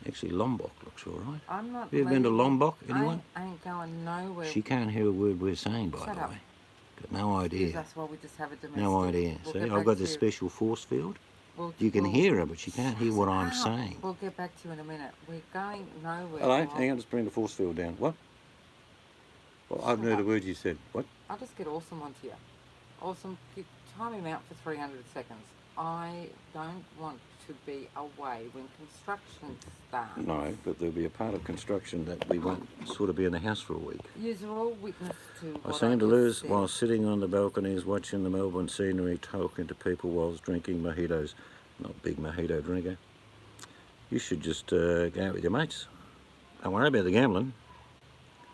A: Actually, Lombok looks all right.
B: I'm not...
A: Have you ever been to Lombok, anyone?
B: I ain't going nowhere.
A: She can't hear a word we're saying, by
B: Shut
A: the
B: up.
A: way. Got no idea.
B: That's why we just have a domestic.
A: No idea.
B: We'll
A: See,
B: get
A: I've
B: back
A: got
B: to
A: this
B: you.
A: special force field.
B: You
A: can hear her, but she can't hear what I'm saying.
B: We'll get back to you in a minute. We're going nowhere.
A: Hello, hang on, just bring the force field down. What? Well, I haven't heard a word you said. What?
B: I'll just get Awesome onto you. Awesome, time him out for 300 seconds. I don't want to be away when construction starts.
A: No, but there'll be a part of construction that we won't sort of be in the house for a week.
B: You're all witness to
A: I
B: what
A: seem to
B: just
A: lose
B: said.
A: while sitting on the balconies watching the Melbourne scenery, talking to people whilst drinking mojitos. Not a big mojito drinker. You should just go out with your mates. Don't worry about the gambling.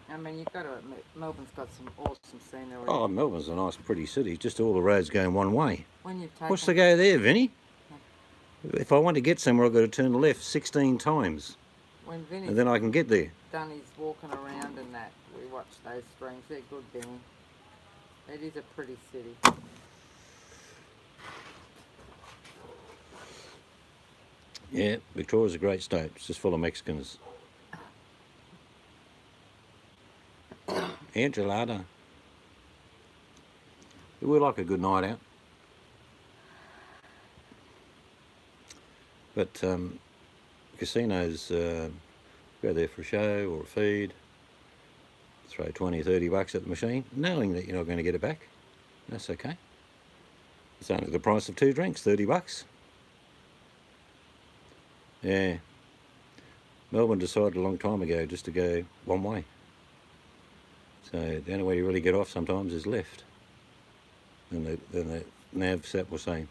B: I mean, you've got to admit, Melbourne's got some awesome scenery.
A: Oh, Melbourne's a nice, pretty city. Just all the roads going one way.
B: When you've taken...
A: What's to go there, Vinny? If I want to get somewhere, I've got to turn left 16 times.
B: When Vinny's
A: And then I can get there.
B: done his walking around and that, we watch those streams. They're good, Vinny. It is a pretty city.
A: Yeah, Victoria's a great state. It's just full of Mexicans. Enchilada. We like a good night out. But casinos, go there for a show or a feed, throw 20, 30 bucks at the machine, knowing that you're not going to get it back. That's okay. It's only the price of 2 drinks, 30 bucks. Yeah. Melbourne decided a long time ago just to go one way. So the only way you really get off sometimes is left. And the nav set will say,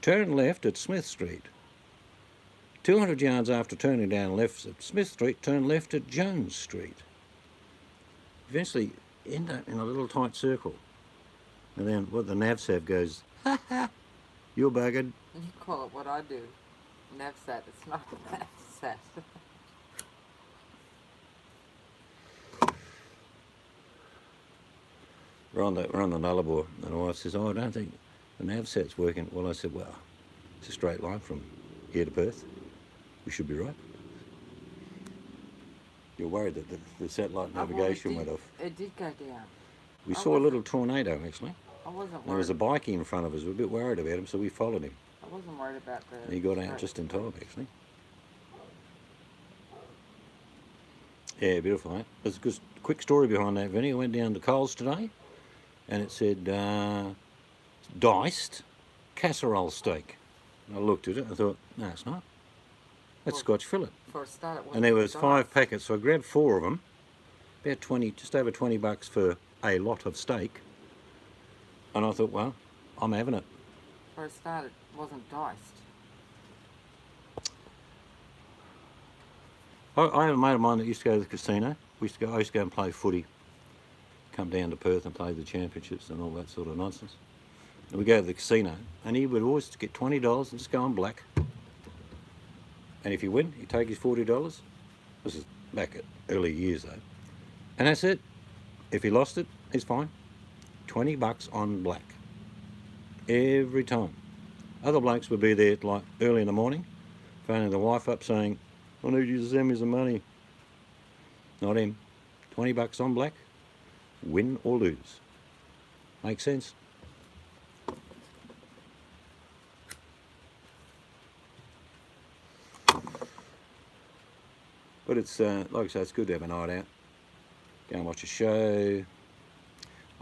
A: turn left at Smith Street. 200 yards after turning down left at Smith Street, turn left at Jones Street. Eventually end up in a little tight circle. And then what the nav set goes, ha ha, you're buggered.
B: You call it what I do. Navsat. It's not a Navsat.
A: We're on the Nullarbor, and the wife says, oh, I don't think the nav set's working. Well, I said, well, it's a straight line from here to Perth. We should be right. You're worried that the satellite navigation went off.
B: It did go down.
A: We saw a little tornado, actually.
B: I wasn't worried.
A: There was a bikie in front of us. We were a bit worried about him, so we followed him.
B: I wasn't worried about the...
A: He got out just in time, actually. Yeah, beautiful, eh? There's a good, quick story behind that, Vinny. I went down to Coles today, and it said diced casserole steak. And I looked at it and I thought, no, it's not. That's
B: Well,
A: Scotch fillet.
B: For a start, it wasn't.
A: And there was 5
B: diced.
A: packets, so I grabbed 4 of them. About 20, just over $20 for a lot of steak. And I thought, well, I'm having it.
B: For a start, it wasn't diced.
A: I had a mate of mine that used to go to the casino. I used to go and play footy. Come down to Perth and play the championships and all that sort of nonsense. And we go to the casino, and he would always get $20 and just go on black. And if you win, he'd take his $40. This is back at early years though. And that's it. If he lost it, he's fine. $20 on black. Every time. Other blokes would be there like early in the morning, phoning the wife up saying, I need you to send me some money. Not him. $20 on black. Win or lose. Make sense? But it's, like I say, it's good to have a night out. Go and watch a show.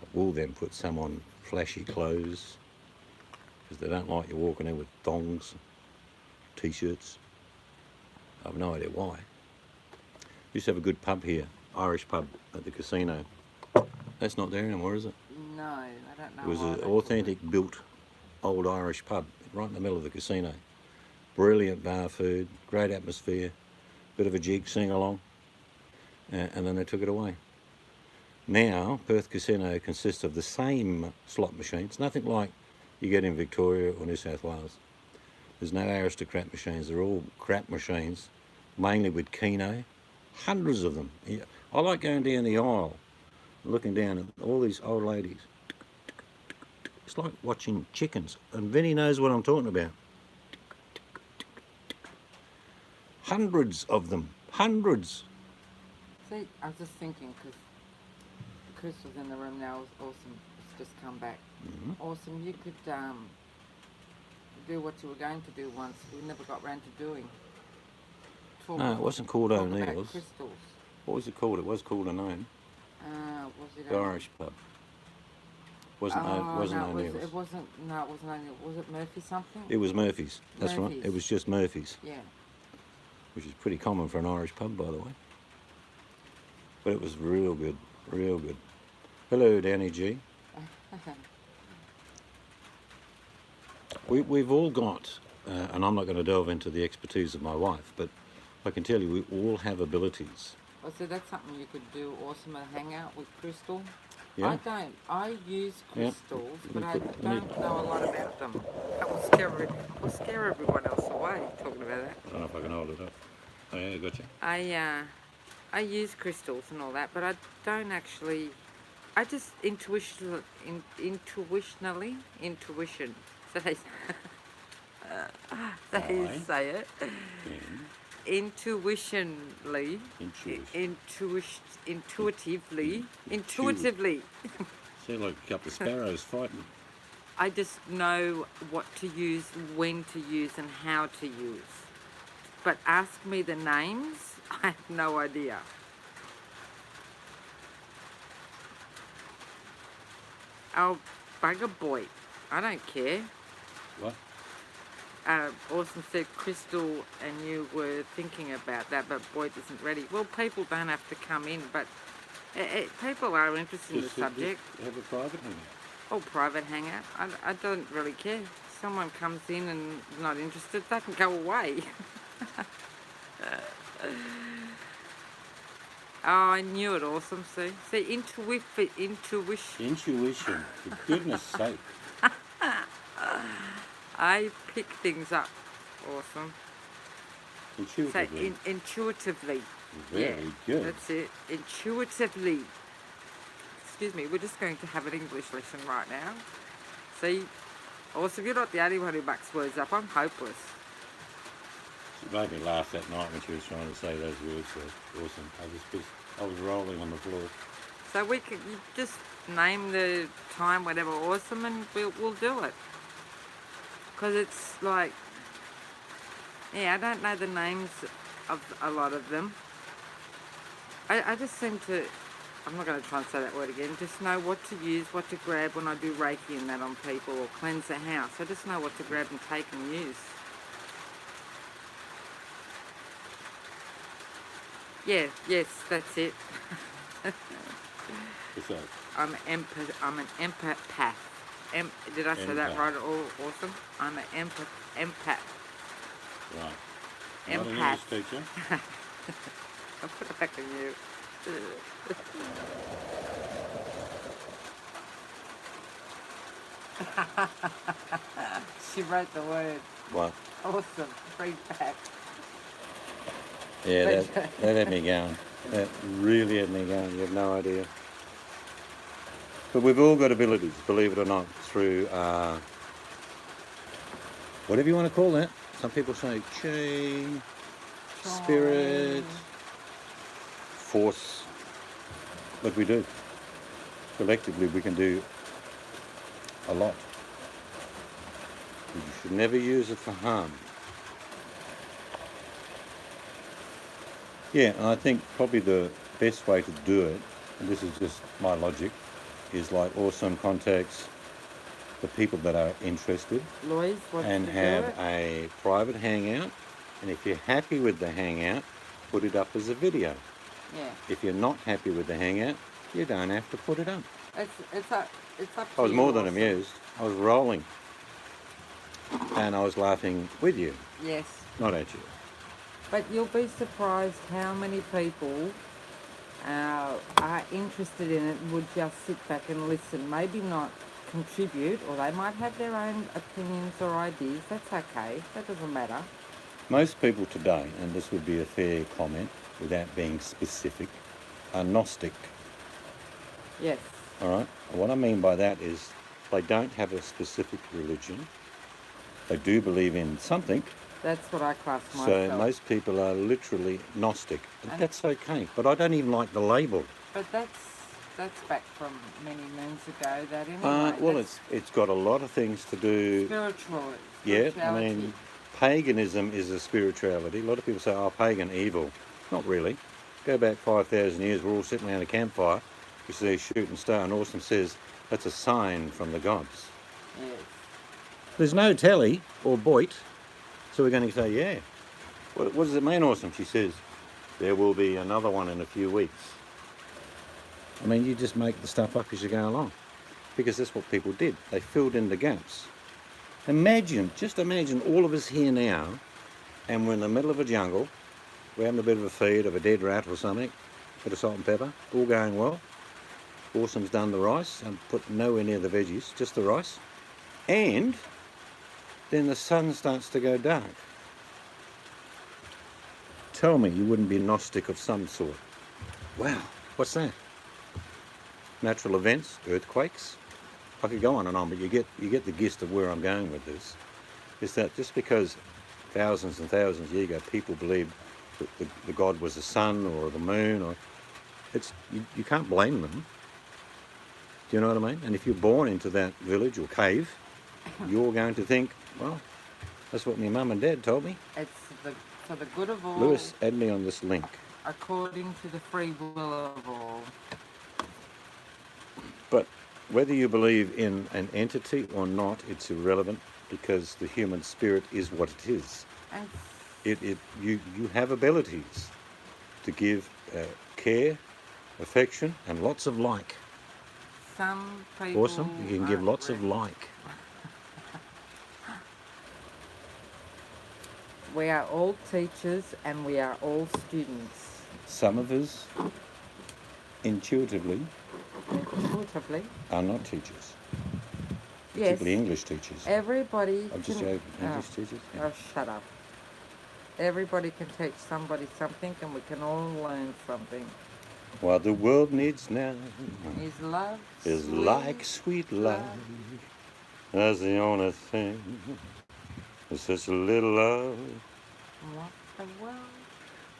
A: I will then put some on flashy clothes, because they don't like you walking in with thongs, t-shirts. I have no idea why. Used to have a good pub here, Irish pub at the casino. That's not there anymore, is it?
B: No, I don't know.
A: It was
B: why
A: an
B: they
A: authentic built old Irish pub right in the middle of the casino. Brilliant bar food, great atmosphere, bit of a jig, sing along, and then they took it away. Now, Perth Casino consists of the same slot machines, nothing like you get in Victoria or New South Wales. There's no aristocrat machines, they're all crap machines, mainly with Keno. Hundreds of them. I like going down the aisle, looking down at all these old ladies. It's like watching chickens, and Vinny knows what I'm talking about. Hundreds of them, hundreds.
B: See, I was just thinking, because Chris was in the room now. Awesome. It's just come back.
A: Mm-hmm.
B: Awesome. You could do what you were going to do once. We never got round to doing.
A: No, it wasn't called
B: talk about
A: O'Neill's.
B: crystals.
A: What was it called? It was called a name.
B: Was it
A: The Irish pub. Wasn't
B: no,
A: O'Neill's.
B: it wasn't. No, it wasn't O'Neill. Was it Murphy something?
A: It was Murphy's. That's right.
B: Murphy's.
A: It was just Murphy's,
B: Yeah.
A: which is pretty common for an Irish pub, by the way. But it was real good, real good. Hello, Danny G. We've all got, and I'm not going to delve into the expertise of my wife, but I can tell you we all have abilities.
B: Well, so that's something you could do. Awesome, a hangout with crystal.
A: Yeah.
B: I don't. I use
A: Yeah.
B: crystals,
A: You
B: but I
A: put- you
B: don't know a lot about them. That will scare everyone else away talking about that.
A: I don't know if I can hold it up. Oh yeah, gotcha.
B: I use crystals and all that, but I don't actually. I just intuition. So they say it. Intuitively.
A: Sound like a couple of sparrows fighting.
B: I just know what to use, when to use, and how to use. But ask me the names, I have no idea. Oh, bugger boy. I don't care.
A: What?
B: Orson said Crystal and you were thinking about that, but Boyd isn't ready. Well, people don't have to come in, but people are interested in the subject.
A: Just have a private hangout.
B: Oh, private hangout. I don't really care. If someone comes in and is not interested, they can go away. Oh, I knew it, Awesome. See, intuition.
A: Intuition, for goodness sake.
B: I pick things up, Awesome.
A: Intuitively.
B: So, intuitively.
A: Very good.
B: That's it. Intuitively. Excuse me, we're just going to have an English lesson right now. See? Awesome, you're not the only one who mucks words up. I'm hopeless.
A: She made me laugh that night when she was trying to say those words. So awesome. I was rolling on the floor.
B: So you just name the time, whatever, Awesome, and we'll do it. because it's like, yeah, I don't know the names of a lot of them. I just seem to, I'm not going to try and say that word again, just know what to use, what to grab when I do Reiki and that on people, or cleanse the house. I just know what to grab and take and use. Yeah, yes, that's it.
A: What's that?
B: I'm an empath. Did I say that
A: Empath.
B: right? Awesome. I'm an empath.
A: Right. Not an
B: Empath.
A: English teacher.
B: I'll put it back on you. She wrote the word.
A: What?
B: Awesome. Free pack.
A: Yeah, that had me going. That really had me going. You have no idea. But we've all got abilities, believe it or not, through whatever you want to call that. Some people say chi, spirit, force. But we do. Collectively, we can do a lot. You should never use it for harm. Yeah, and I think probably the best way to do it, and this is just my logic, is like awesome contacts the people that are interested
B: Lois, what's
A: and
B: the
A: have
B: word?
A: a private hangout. And if you're happy with the hangout, put it up as a video.
B: Yeah.
A: If you're not happy with the hangout, you don't have to put it up.
B: It's up to
A: I was
B: you,
A: more than
B: Awesome.
A: amused. I was rolling. And I was laughing with you,
B: Yes.
A: not at you.
B: But you'll be surprised how many people are interested in it and would just sit back and listen. Maybe not contribute, or they might have their own opinions or ideas. That's okay. That doesn't matter.
A: Most people today, and this would be a fair comment without being specific, are Gnostic.
B: Yes.
A: All right. What I mean by that is they don't have a specific religion. They do believe in something.
B: That's what I class myself.
A: So most people are literally Gnostic. And that's okay. But I don't even like the label.
B: But that's back from many moons ago. That anyway.
A: Well, it's got a lot of things to do.
B: Yeah,
A: I mean, paganism is a spirituality. A lot of people say, "Oh, pagan, evil." Not really. Go back 5,000 years. We're all sitting around a campfire. You see a shooting star, and Awesome says that's a sign from the gods.
B: Yes.
A: There's no telly or Boit, so we're going to say, yeah. What does it mean, Awesome? She says, there will be another one in a few weeks. I mean, you just make the stuff up as you go along, because that's what people did. They filled in the gaps. Just imagine all of us here now, and we're in the middle of a jungle. We're having a bit of a feed of a dead rat or something, bit of salt and pepper, all going well. Awesome's done the rice and put nowhere near the veggies, just the rice. And then the sun starts to go dark. Tell me you wouldn't be Gnostic of some sort. Wow, what's that? Natural events, earthquakes. I could go on and on, but you get the gist of where I'm going with this. Is that just because thousands and thousands of years ago people believed that the god was the sun or the moon, or you can't blame them. Do you know what I mean? And if you're born into that village or cave, you're going to think, well, that's what my mum and dad told me.
B: It's for the good of all.
A: Lewis, add me on this link.
B: According to the free will of all.
A: But whether you believe in an entity or not, it's irrelevant, because the human spirit is what it is.
B: And
A: You have abilities to give care, affection, and lots of like.
B: some people.
A: Awesome. You can give lots of like.
B: We are all teachers and we are all students.
A: Some of us, intuitively, are not teachers.
B: Yes.
A: Particularly English teachers.
B: Everybody.
A: I'm just joking. English teachers. Yeah.
B: Oh, shut up. Everybody can teach somebody something, and we can all learn something.
A: What the world needs now
B: Is love.
A: is
B: sweet
A: like sweet love. That's the only thing. It's just a little love.
B: What the world.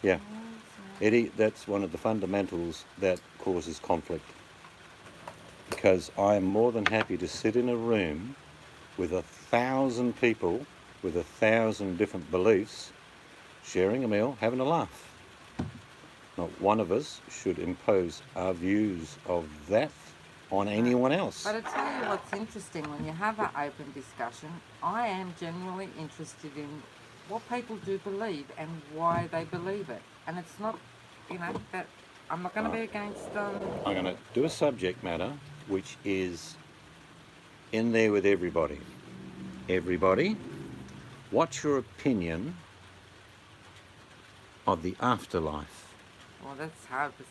A: Yeah.
B: needs now.
A: Eddie, that's one of the fundamentals that causes conflict. Because I am more than happy to sit in a room with 1,000 people with 1,000 different beliefs sharing a meal, having a laugh. Not one of us should impose our views of that on anyone else.
B: But I tell you what's interesting, when you have an open discussion, I am genuinely interested in what people do believe and why they believe it. And it's not, that I'm not going to be against
A: I'm going to do a subject matter which is in there with everybody. Everybody, what's your opinion of the afterlife?
B: Well, that's hard to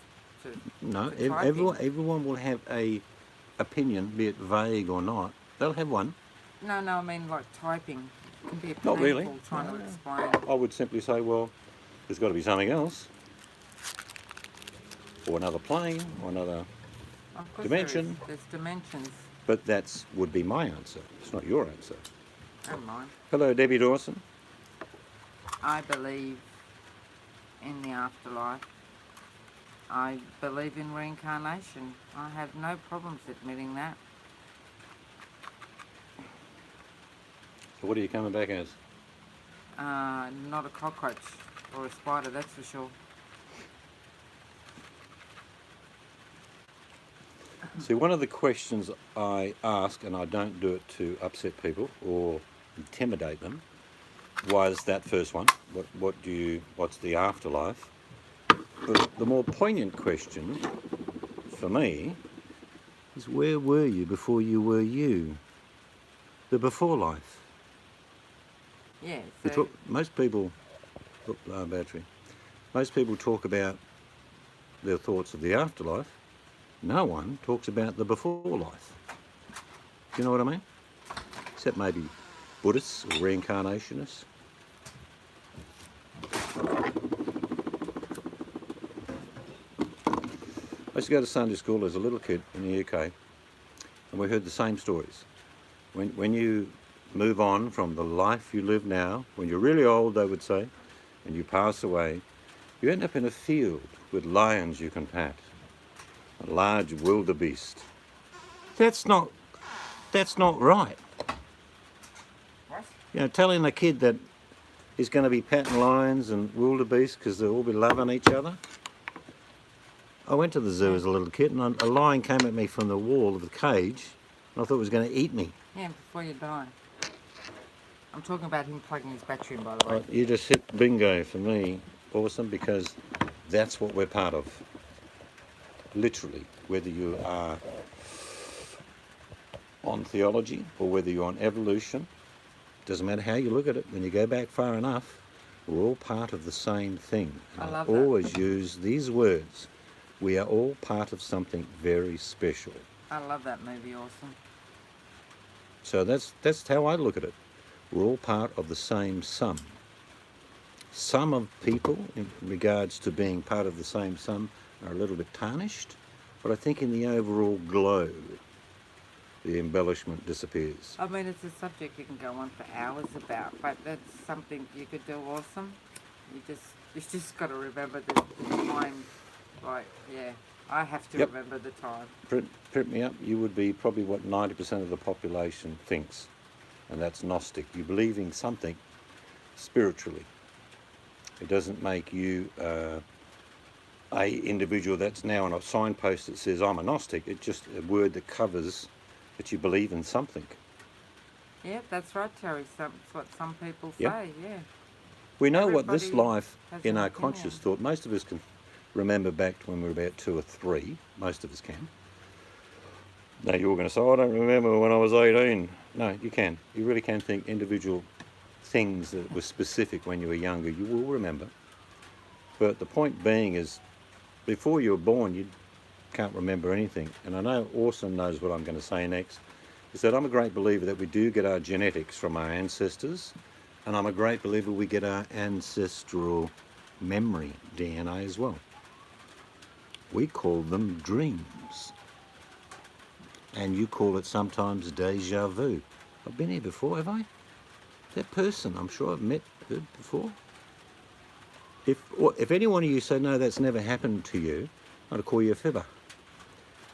A: No,
B: to typing.
A: everyone will have a opinion, be it vague or not. They'll have one.
B: No, I mean like typing. It can be
A: Not
B: painful
A: really.
B: trying to explain.
A: I would simply say, well, there's got to be something else, or another plane, or another
B: Of course
A: dimension.
B: there's dimensions.
A: But that would be my answer. It's not your answer.
B: Don't mind.
A: Hello, Debbie Dawson.
B: I believe in the afterlife. I believe in reincarnation. I have no problems admitting that.
A: So what are you coming back as?
B: Not a cockroach or a spider, that's for sure.
A: See, one of the questions I ask, and I don't do it to upset people or intimidate them, was that first one. What's the afterlife? But the more poignant question for me is, where were you before you were you? The before life.
B: Yeah,
A: Most people, battery. Most people talk about their thoughts of the afterlife. No one talks about the before life. Do you know what I mean? Except maybe Buddhists or reincarnationists. I used to go to Sunday school as a little kid in the UK, and we heard the same stories. When you move on from the life you live now, when you're really old, they would say, and you pass away, you end up in a field with lions you can pat, a large wildebeest. That's not right.
B: what?
A: Telling a kid that he's going to be patting lions and wildebeest because they'll all be loving each other. I went to the zoo as a little kid, and a lion came at me from the wall of the cage, and I thought it was going to eat me.
B: Yeah, before you die. I'm talking about him plugging his battery in, by the way.
A: You just hit bingo for me. Awesome, because that's what we're part of. Literally, whether you are on theology or whether you're on evolution, doesn't matter how you look at it, when you go back far enough, we're all part of the same thing.
B: I
A: And
B: love
A: I
B: that.
A: always use these words. We are all part of something very special.
B: I love that movie, awesome.
A: So that's how I look at it. We're all part of the same sum. Some of people, in regards to being part of the same sum, are a little bit tarnished, but I think in the overall glow, the embellishment disappears.
B: I mean, it's a subject you can go on for hours about, but that's something you could do awesome. You just got to remember the time. Like, yeah, I have to
A: Yep.
B: remember the time.
A: Print me up, you would be probably what 90% of the population thinks, and that's Gnostic. You believe in something spiritually. It doesn't make you a individual that's now on a signpost that says I'm a Gnostic. It's just a word that covers that you believe in something.
B: Yeah, that's right, Terry. That's what some people
A: Yep.
B: say, yeah.
A: We know what this
B: Everybody
A: life
B: has
A: in
B: an
A: our
B: opinion.
A: conscious thought, most of us can remember back to when we were about 2 or 3. Most of us can. Now you're going to say, I don't remember when I was 18. No, you can. You really can think individual things that were specific when you were younger. You will remember. But the point being is, before you were born, you can't remember anything. And I know Orson knows what I'm going to say next, is that I'm a great believer that we do get our genetics from our ancestors, and I'm a great believer we get our ancestral memory, DNA, as well. We call them dreams. And you call it sometimes deja vu. I've been here before, have I? That person, I'm sure I've heard before. If any one of you say, no, that's never happened to you, I'd call you a fibber.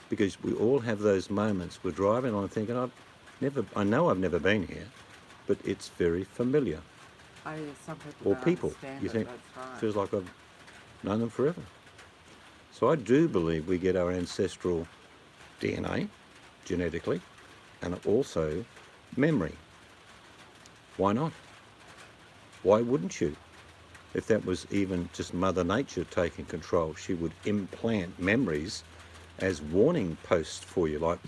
A: Because we all have those moments. We're driving on thinking, I know I've never been here, but it's very familiar.
B: Oh, yeah, some people
A: Or
B: don't
A: people.
B: understand
A: You
B: it,
A: think,
B: that's right.
A: feels like I've known them forever. So I do believe we get our ancestral DNA genetically and also memory. Why not? Why wouldn't you? If that was even just Mother Nature taking control, she would implant memories as warning posts for you, like,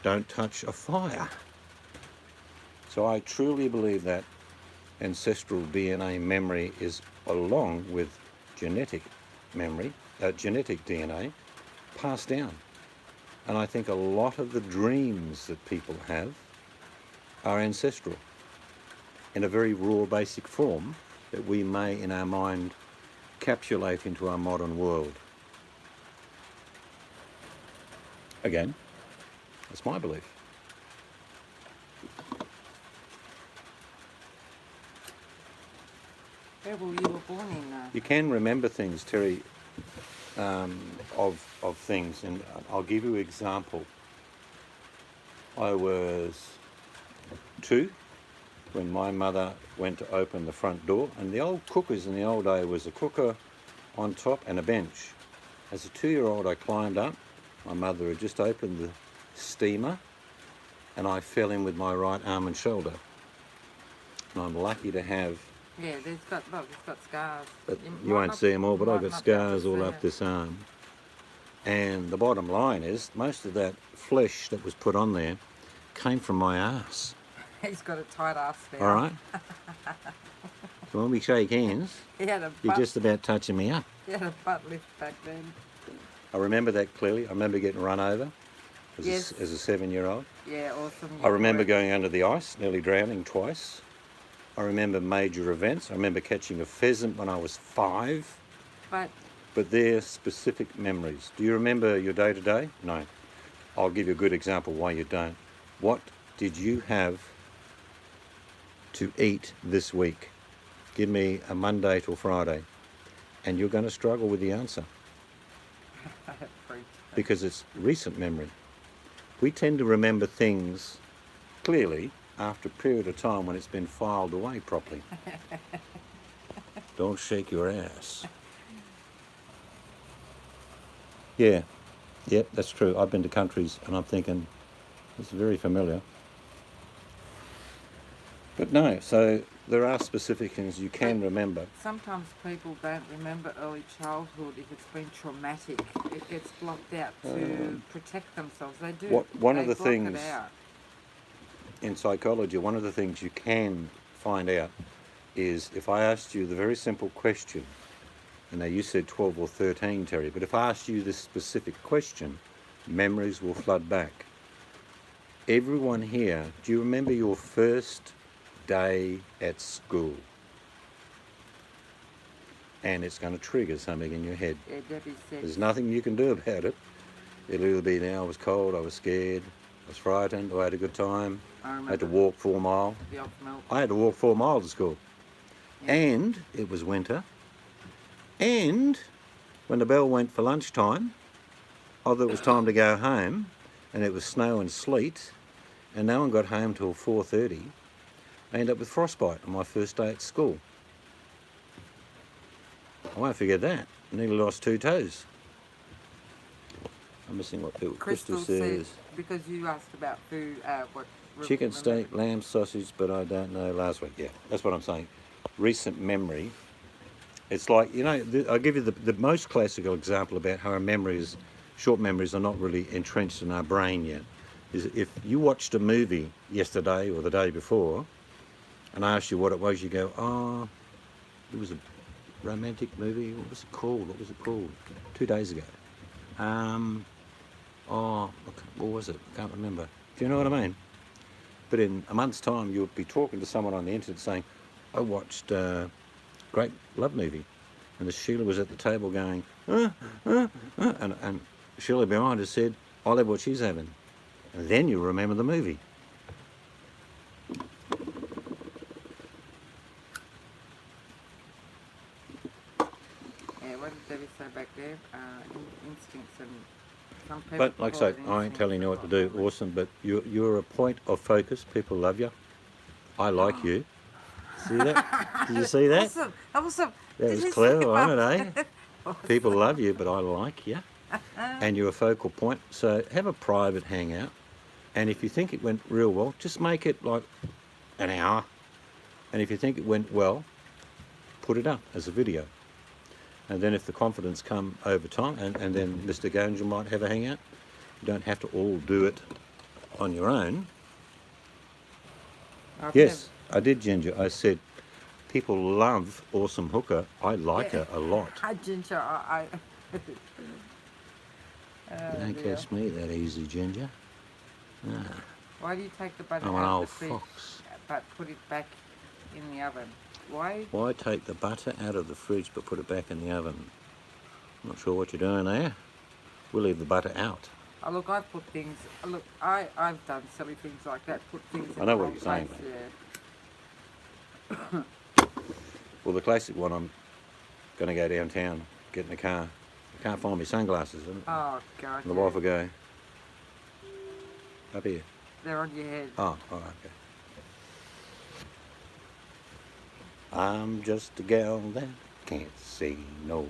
A: don't touch a fire. So I truly believe that ancestral DNA memory is along with genetic memory, genetic DNA, passed down. And I think a lot of the dreams that people have are ancestral in a very raw, basic form that we may, in our mind, capsulate into our modern world. Again, that's my belief.
B: Yeah, well, you were born in...
A: You can remember things, Terry, of things, and I'll give you an example. I was 2 when my mother went to open the front door, and the old cookers in the old day was a cooker on top and a bench. As a 2-year-old, I climbed up. My mother had just opened the steamer, and I fell in with my right arm and shoulder. And I'm lucky to have...
B: Yeah, it's got scars.
A: You won't see them all, but I've got scars all up
B: it.
A: this arm. And the bottom line is, most of that flesh that was put on there came from my ass.
B: He's got a tight ass now.
A: All right? So when we shake hands,
B: He had a
A: you're
B: butt,
A: just about touching me up.
B: he had a butt lift back then.
A: I remember that clearly. I remember getting run over
B: Yes.
A: as a 7-year-old.
B: Yeah, awesome.
A: I remember going under the ice, nearly drowning twice. I remember major events. I remember catching a pheasant when I was 5. But they're specific memories. Do you remember your day-to-day? No. I'll give you a good example why you don't. What did you have to eat this week? Give me a Monday till Friday. And you're going to struggle with the answer. Because it's recent memory. We tend to remember things clearly after a period of time when it's been filed away properly. Don't shake your ass. Yeah, that's true. I've been to countries and I'm thinking, it's very familiar. But no, so there are specific things you can remember.
B: Sometimes people don't remember early childhood if it's been traumatic. It gets blocked out to protect themselves. They do.
A: One
B: they
A: of the
B: block
A: things
B: it out.
A: in psychology, one of the things you can find out is if I asked you the very simple question, and now you said 12 or 13, Terry, but if I asked you this specific question, memories will flood back. Everyone here, do you remember your first day at school? And it's going to trigger something in your head.
B: Yeah, Debbie said.
A: There's nothing you can do about it. It'll either be now I was cold, I was scared, I was frightened, or I had a good time. I had to walk 4 miles. I had to walk 4 miles to school.
B: Yeah.
A: And it was winter. And when the bell went for lunchtime, I thought it was time to go home, and it was snow and sleet, and no one got home till 4:30. I ended up with frostbite on my first day at school. I won't forget that. I nearly lost 2 toes. I'm missing what Crystal says.
B: Because you asked about food, what...
A: Chicken, steak, lamb, sausage, but I don't know last week. Yeah, that's what I'm saying. Recent memory. It's like, you know, I'll give you the most classical example about how our memories, short memories, are not really entrenched in our brain yet. Is if you watched a movie yesterday or the day before, and I asked you what it was, you go, oh, it was a romantic movie. What was it called? 2 days ago. What was it? I can't remember. Do you know what I mean? But in a month's time, you'll be talking to someone on the internet saying, I watched a great love movie. And the Sheila was at the table going, and Sheila behind her said, I'll have what she's having. And then you'll remember the movie.
B: Yeah, what did Debbie say back there? Instincts and Some people
A: But like I
B: call
A: say,
B: it
A: I ain't
B: instinct.
A: telling you what to do. Awesome, but you're a point of focus. People love you. I like you. See that? Did you see that?
B: Awesome, awesome.
A: That
B: Did
A: was
B: you
A: clever,
B: see
A: wasn't it,
B: that?
A: eh?
B: Awesome.
A: People love you, but I like you. And you're a focal point. So have a private hangout. And if you think it went real well, just make it like an hour. And if you think it went well, put it up as a video. And then if the confidence come over time, and then Mr. Gangel might have a hangout, you don't have to all do it on your own.
B: I've
A: Yes, I did, Ginger. I said, people love Awesome Hooker. I like
B: Yeah.
A: her a lot.
B: Hi, Ginger.
A: You don't
B: Dear.
A: catch me that easy, Ginger.
B: Why do you take the butter
A: I'm an
B: out of the
A: old
B: fridge
A: fox.
B: but put it back in the oven? Why?
A: Why take the butter out of the fridge but put it back in the oven? Not sure what you're doing there. We'll leave the butter out.
B: Oh, look, I've put things. Look, I've done silly things like that. Put things in
A: I know
B: the
A: what
B: wrong
A: you're saying,
B: place.
A: mate. Well, the classic one, I'm going to go downtown, get in the car. I can't find my sunglasses. And
B: Oh, God.
A: the wife will go, up here.
B: They're on your head.
A: Oh, okay. I'm just a gal that can't say no.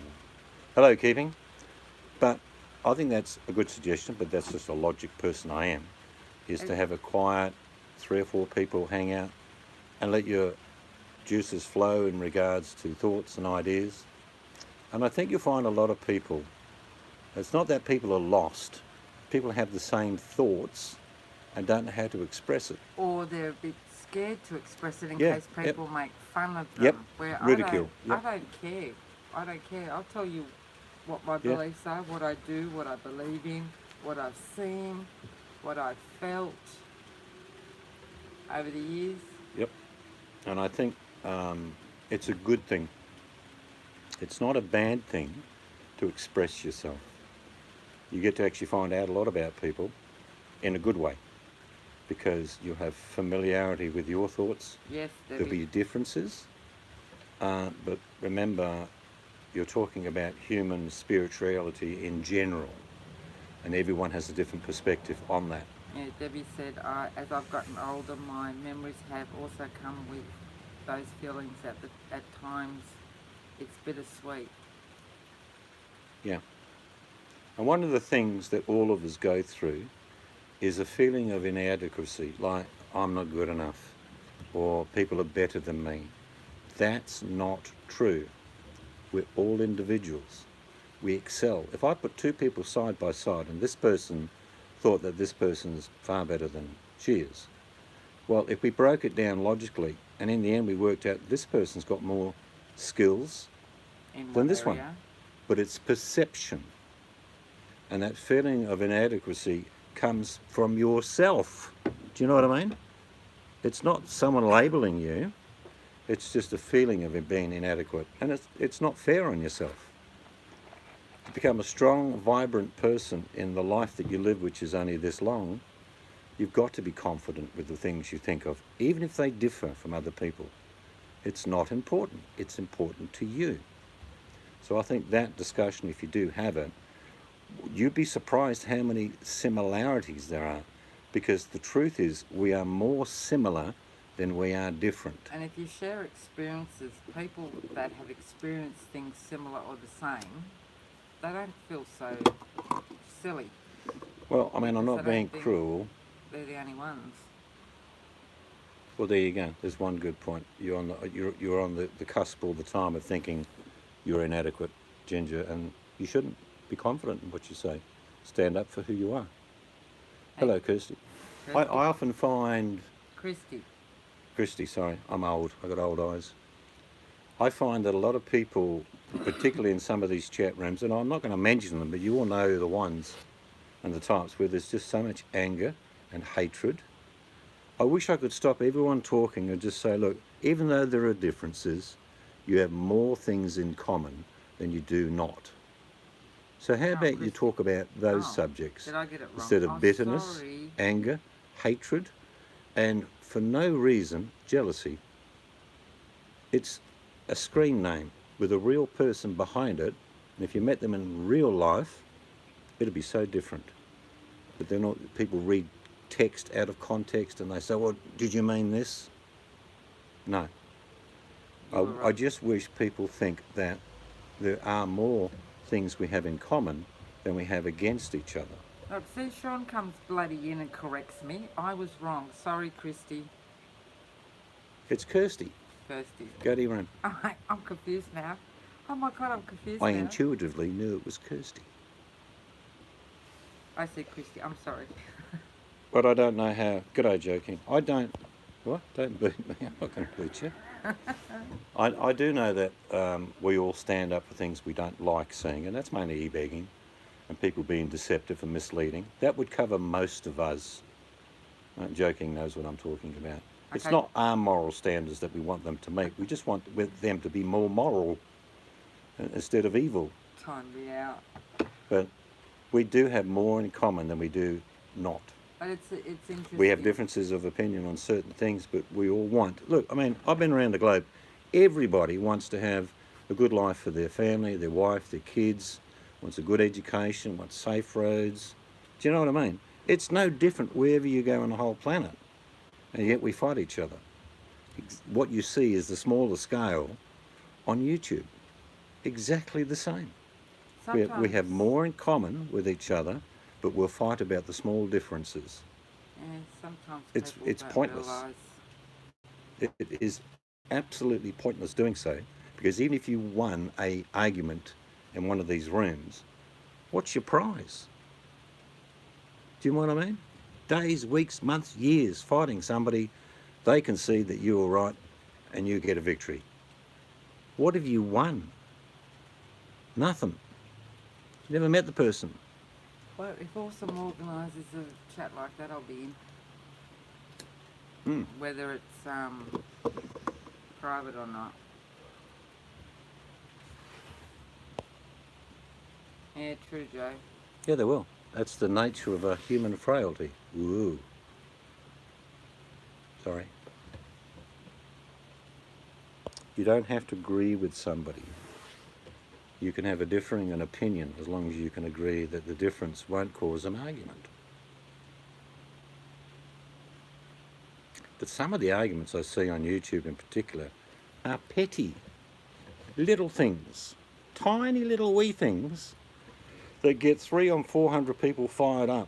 A: Hello, Keeping. But I think that's a good suggestion, but that's just a logic person I am, is to have a quiet 3 or 4 people hang out and let your juices flow in regards to thoughts and ideas. And I think you'll find a lot of people, it's not that people are lost, people have the same thoughts and don't know how to express it.
B: Or they're a bit scared to express it in
A: Yeah,
B: case people make fun of them.
A: Yep,
B: Where
A: ridicule, yep.
B: I don't care. I don't care. I'll tell you what my
A: Yeah.
B: beliefs are, what I do, what I believe in, what I've seen, what I've felt over the years.
A: Yep. And I think it's a good thing. It's not a bad thing to express yourself. You get to actually find out a lot about people in a good way because you'll have familiarity with your thoughts.
B: Yes,
A: There'll be differences. But remember, you're talking about human spirituality in general. And everyone has a different perspective on that.
B: Yeah, Debbie said, as I've gotten older, my memories have also come with those feelings at times. It's bittersweet.
A: Yeah. And one of the things that all of us go through is a feeling of inadequacy, like I'm not good enough, or people are better than me. That's not true. We're all individuals. We excel. If I put 2 people side by side and this person thought that this person's far better than she is, well, if we broke it down logically and in the end we worked out this person's got more skills than this one, but it's perception. And that feeling of inadequacy comes from yourself. Do you know what I mean? It's not someone labeling you. It's just a feeling of it being inadequate. And it's not fair on yourself. To become a strong, vibrant person in the life that you live, which is only this long, you've got to be confident with the things you think of, even if they differ from other people. It's not important. It's important to you. So I think that discussion, if you do have it, you'd be surprised how many similarities there are, because the truth is we are more similar than we are different.
B: And if you share experiences, people that have experienced things similar or the same, they don't feel so silly.
A: Well, I mean, I'm
B: Because
A: not
B: I don't
A: being
B: think
A: cruel.
B: They're the only ones.
A: Well, there you go. There's one good point. You're on the cusp all the time of thinking you're inadequate, Ginger, and you shouldn't. Be confident in what you say. Stand up for who you are. Hello, Kirsty. I often find... Christy, sorry. I'm old. I've got old eyes. I find that a lot of people, particularly in some of these chat rooms, and I'm not going to mention them, but you all know the ones and the types where there's just so much anger and hatred. I wish I could stop everyone talking and just say, look, even though there are differences, you have more things in common than you do not. So how about you talk about those subjects
B: did I get it wrong?
A: instead of bitterness, anger, hatred, and for no reason, jealousy. It's a screen name with a real person behind it, and if you met them in real life, it'd be so different. but they're not. People read text out of context and they say, well, did you mean this? No. I just wish people think that there are more things we have in common than we have against each other.
B: Look, see, Sean comes bloody in and corrects me. I was wrong. Sorry, Christy.
A: It's Kirsty.
B: Kirsty.
A: Go to your room.
B: I'm confused now. Oh my God, I'm confused
A: I
B: now.
A: intuitively knew it was Kirsty.
B: I said Christy. I'm sorry.
A: But I don't know how. G'day, joking. I don't. What? Don't beat me. I'm not going to beat you. I do know that we all stand up for things we don't like seeing, and that's mainly e-begging and people being deceptive and misleading. That would cover most of us. Joking knows what I'm talking about. Okay. It's not our moral standards that we want them to meet. We just want them to be more moral instead of evil.
B: Time me out.
A: But we do have more in common than we do not.
B: But it's interesting.
A: We have differences of opinion on certain things, but we all want... Look, I mean, I've been around the globe. Everybody wants to have a good life for their family, their wife, their kids, wants a good education, wants safe roads. Do you know what I mean? It's no different wherever you go on the whole planet, and yet we fight each other. What you see is the smaller scale on YouTube. Exactly the same. We have more in common with each other, but we'll fight about the small differences.
B: And sometimes
A: it's pointless. It is absolutely pointless doing so, because even if you won an argument in one of these rooms, what's your prize? Do you know what I mean? Days, weeks, months, years fighting somebody, they can see that you are right and you get a victory. What have you won? Nothing. You never met the person.
B: Well, if Awesome organises a chat like that, I'll be in. Whether it's private or not. Yeah, true, Joe.
A: Yeah, they will. That's the nature of a human frailty. Ooh. Sorry. You don't have to agree with somebody. You can have a differing opinion as long as you can agree that the difference won't cause an argument. But some of the arguments I see on YouTube in particular are petty, little things, tiny little wee things that get 300 or 400 people fired up.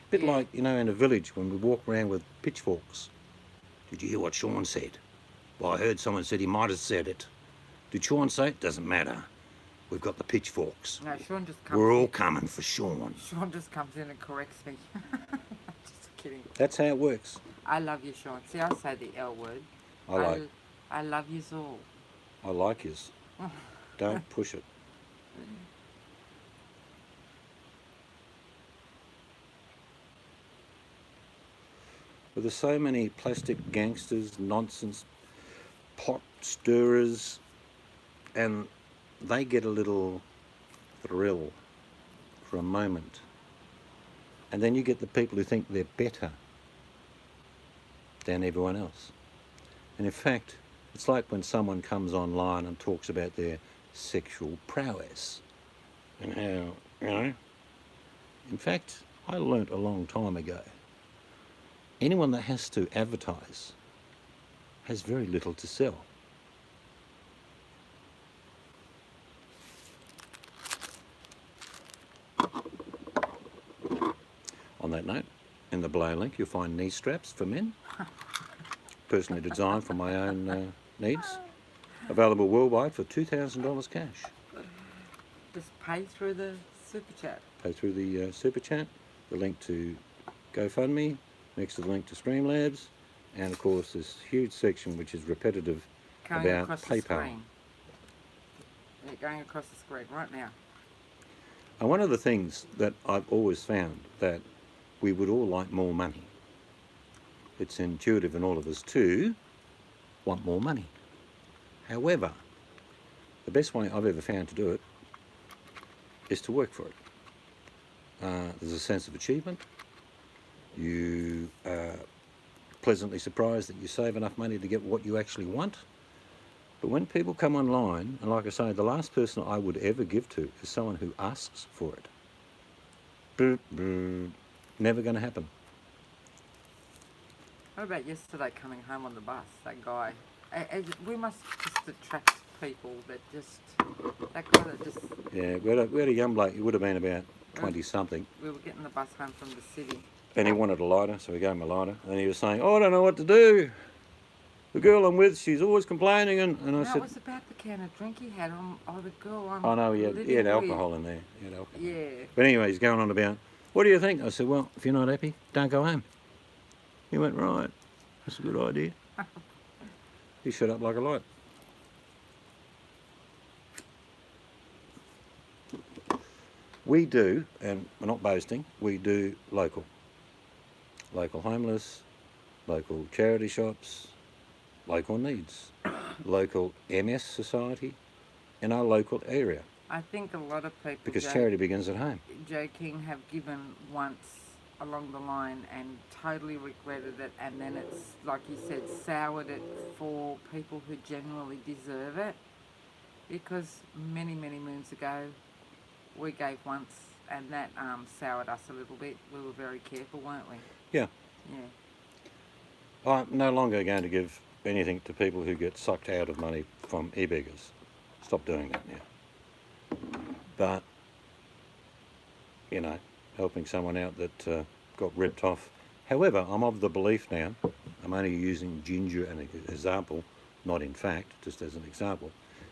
A: A bit like, you know, in a village when we walk around with pitchforks. Did you hear what Sean said? Well, I heard someone said he might have said it. Did Sean say it? Doesn't matter. We've got the pitchforks.
B: No, Sean just comes
A: We're all coming for Sean.
B: Sean just comes in and corrects me. Just kidding.
A: That's how it works.
B: I love you, Sean. See, I say the L word. I love yous all.
A: I like yous. Don't push it. But there's so many plastic gangsters, nonsense, pot stirrers, and they get a little thrill for a moment. And then you get the people who think they're better than everyone else. And in fact, it's like when someone comes online and talks about their sexual prowess and how, you know. In fact, I learnt a long time ago, anyone that has to advertise has very little to sell. On that note, in the below link you'll find knee straps for men, personally designed for my own needs, available worldwide for $2,000 cash.
B: Just pay through the super chat.
A: Pay through the super chat, the link to GoFundMe, next to the link to Streamlabs, and of course this huge section which is repetitive about PayPal.
B: Yeah, going across the screen right now.
A: And one of the things that I've always found that we would all like more money. It's intuitive in all of us to want more money. However, the best way I've ever found to do it is to work for it. There's a sense of achievement. You are pleasantly surprised that you save enough money to get what you actually want. But when people come online, and like I say, the last person I would ever give to is someone who asks for it. Never going to happen.
B: What about yesterday coming home on the bus? That guy. We must just attract people that just. That guy that just.
A: Yeah, we had a young bloke, he would have been about 20-something,
B: We were getting the bus home from the city.
A: and he wanted a lighter, so we gave him a lighter, and he was saying, oh, I don't know what to do. The girl I'm with, she's always complaining, and I
B: No,
A: said...
B: it was about the can of drink he had. The girl I'm
A: I know, he had
B: living
A: alcohol
B: with.
A: in there. He had alcohol.
B: Yeah.
A: But anyway, he's going on about, what do you think? I said, well, if you're not happy, don't go home. He went, right, that's a good idea. He shut up like a light. We do, and we're not boasting, we do local. Local homeless, local charity shops, local needs, local MS society in our local area.
B: I think a lot of people,
A: Because charity begins at home.
B: Joe King, have given once along the line and totally regretted it, and then it's, like you said, soured it for people who genuinely deserve it. Because many, many moons ago, we gave once, and that soured us a little bit. We were very careful, weren't we?
A: Yeah.
B: Yeah.
A: I'm no longer going to give anything to people who get sucked out of money from e-beggars. Stop doing that now. But, you know, helping someone out that got ripped off. However, I'm of the belief now, I'm only using Ginger as an example, not in fact, just as an example.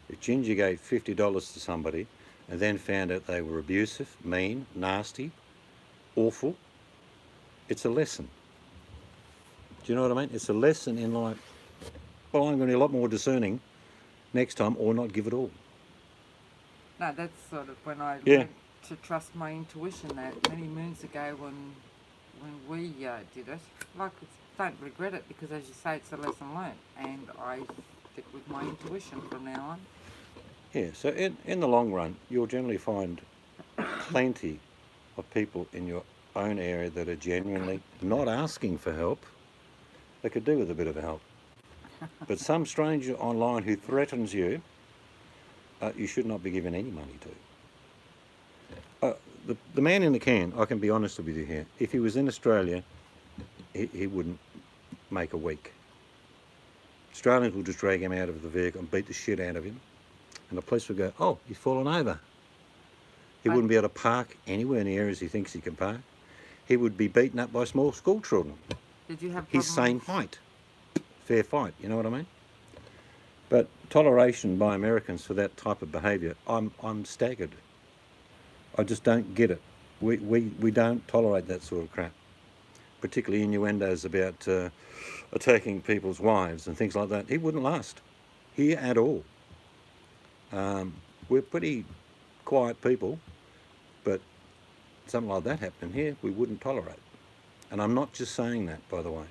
A: If Ginger gave $50 to somebody and then found out they were abusive, mean, nasty, awful, it's a lesson. Do you know what I mean? It's a lesson in like, well, I'm going to be a lot more discerning next time, or not give it all.
B: No, that's sort of when I
A: Yeah.
B: learned to trust my intuition that many moons ago when we did it. Like, don't regret it because, as you say, it's a lesson learned, and I stick with my intuition from now on.
A: Yeah, so in the long run, you'll generally find plenty of people in your own area that are genuinely not asking for help. They could do with a bit of help. But some stranger online who threatens you, you should not be giving any money to. The man in the can, I can be honest with you here, if he was in Australia, he wouldn't make a week. Australians will just drag him out of the vehicle and beat the shit out of him. And the police would go, oh, he's fallen over. He wouldn't be able to park anywhere in the areas he thinks he can park. He would be beaten up by small school children.
B: Did you have
A: His
B: problems?
A: same height. Fair fight, you know what I mean? But toleration by Americans for that type of behaviour, I'm staggered. I just don't get it. We don't tolerate that sort of crap. Particularly innuendos about attacking people's wives and things like that. He wouldn't last here at all. We're pretty quiet people, but something like that happening here, we wouldn't tolerate. And I'm not just saying that, by the way.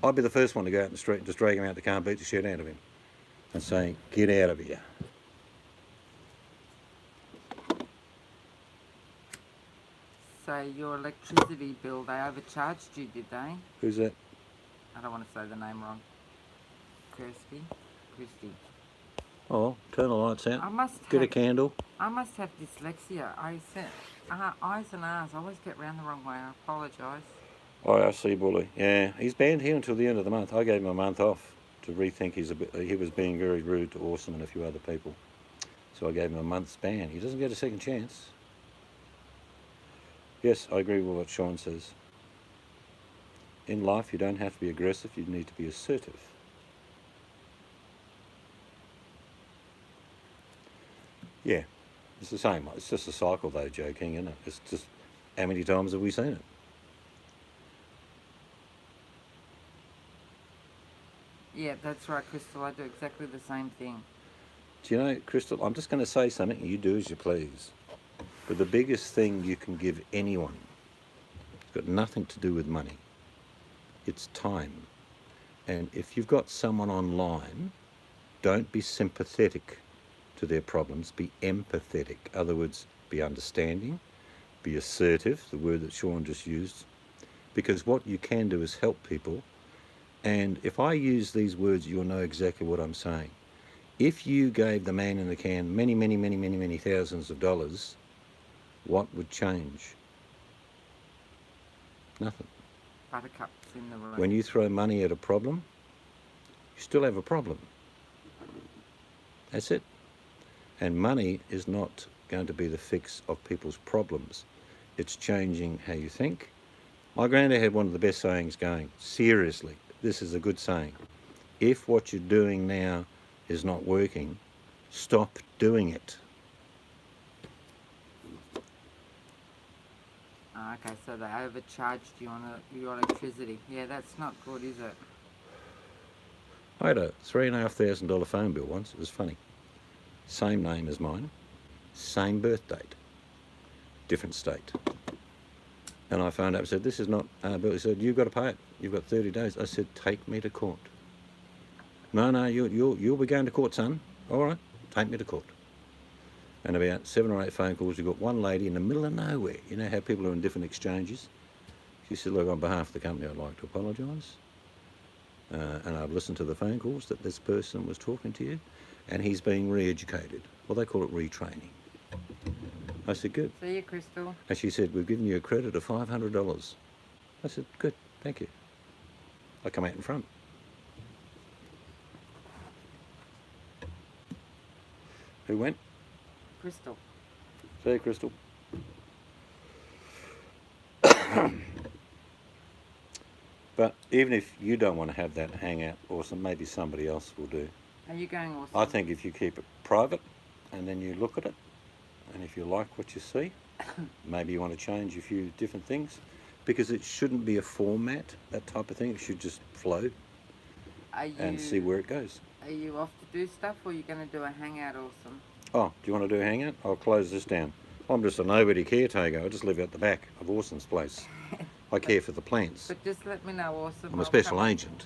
A: I'd be the first one to go out in the street and just drag him out the car and beat the shit out of him and say, get out of here.
B: So your electricity bill, they overcharged you, did they?
A: Who's that?
B: I don't want to say the name wrong. Christy.
A: Oh, turn the lights
B: I
A: out.
B: must
A: Get a
B: have,
A: candle.
B: I must have dyslexia. I said I's and R's. I always get round the wrong way. I apologise.
A: Oh, I see, Bully. Yeah, he's banned here until the end of the month. I gave him a month off to rethink he was being very rude to Awesome and a few other people. So I gave him a month's ban. He doesn't get a second chance. Yes, I agree with what Sean says. In life, you don't have to be aggressive. You need to be assertive. Yeah, it's the same. It's just a cycle, though, Joe King, isn't it? It's just, how many times have we seen it?
B: Yeah, that's right, Crystal. I do exactly the same thing.
A: Do you know, Crystal, I'm just going to say something, and you do as you please. But the biggest thing you can give anyone, it's got nothing to do with money. It's time. And if you've got someone online, don't be sympathetic to their problems, be empathetic. In other words, be understanding, be assertive, the word that Sean just used. Because what you can do is help people. And if I use these words, you'll know exactly what I'm saying. If you gave the man in the can many thousands of dollars, what would change? Nothing.
B: Buttercup's in the room.
A: When you throw money at a problem, you still have a problem. That's it. And money is not going to be the fix of people's problems. It's changing how you think. My granddad had one of the best sayings going. Seriously, this is a good saying. If what you're doing now is not working, stop doing it.
B: Oh, okay, so they overcharged you on your electricity. Yeah, that's not good, is it?
A: I had a $3,500 phone bill once. It was funny. Same name as mine, same birth date, different state. And I phoned up and said, this is not our bill. He said, you've got to pay it. You've got 30 days. I said, take me to court. No, you'll be going to court, son. All right, take me to court. And about 7 or 8 phone calls, you got one lady in the middle of nowhere. You know how people are in different exchanges? She said, look, on behalf of the company, I'd like to apologise. And I've listened to the phone calls that this person was talking to you, and he's being re-educated. Well, they call it retraining. I said, good.
B: See you, Crystal.
A: And she said, we've given you a credit of $500. I said, good, thank you. I come out in front. Who went?
B: Crystal.
A: See you, Crystal. But even if you don't want to have that hangout, awesome, maybe somebody else will do.
B: Are you going awesome?
A: I think if you keep it private and then you look at it, and if you like what you see, maybe you want to change a few different things, because it shouldn't be a format, that type of thing. It should just flow and see where it goes.
B: Are you off to do stuff, or are you going to do a hangout awesome?
A: Oh, do you want to do a hangout? I'll close this down. I'm just a nobody caretaker. I just live out the back of Awesome's place. I care for the plants.
B: But just let me know, awesome.
A: I'm a special agent.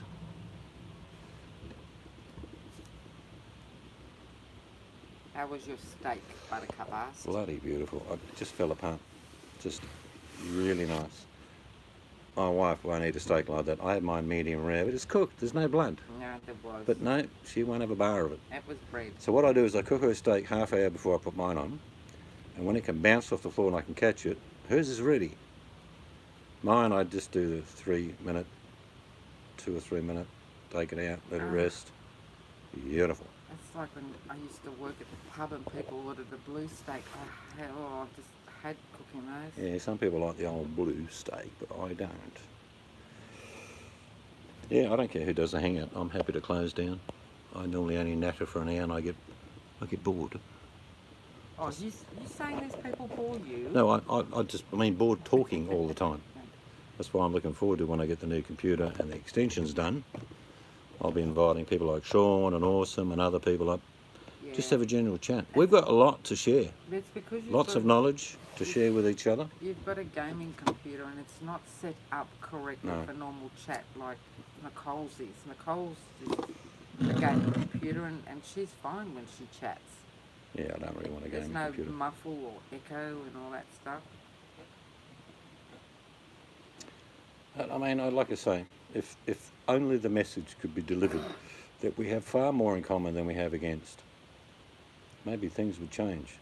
B: How was your steak, Buttercup asked?
A: Bloody beautiful. It just fell apart. Just really nice. My wife won't eat a steak like that. I had mine medium rare, but it's cooked. There's no blood.
B: No, there was.
A: But no, she won't have a bar of it.
B: It was bread.
A: So what I do is I cook her steak half hour before I put mine on, and when it can bounce off the floor and I can catch it, hers is ready. Mine, I just do the 3-minute, 2 or 3 minute, take it out, let it rest. Beautiful.
B: It's like when I used to work at the pub and people ordered the blue steak. I just had cooking those.
A: Yeah, some people like the old blue steak, but I don't. Yeah, I don't care who does the hangout. I'm happy to close down. I normally only natter for an hour and I get bored.
B: Oh, you saying these people bore you?
A: No, I mean bored talking all the time. That's why I'm looking forward to when I get the new computer and the extensions done. I'll be inviting people like Sean and Awesome and other people up.
B: Yeah.
A: Just have a general chat. We've got a lot to share.
B: It's because
A: Lots of knowledge to share with each other.
B: You've got a gaming computer and it's not set up correctly
A: No.
B: for normal chat like Nicole's is. Nicole's is a gaming computer and she's fine when she chats.
A: Yeah, I don't really want a
B: There's
A: gaming
B: no
A: computer.
B: muffle or echo and all that stuff.
A: I mean, I'd like to say, if only the message could be delivered that we have far more in common than we have against, maybe things would change.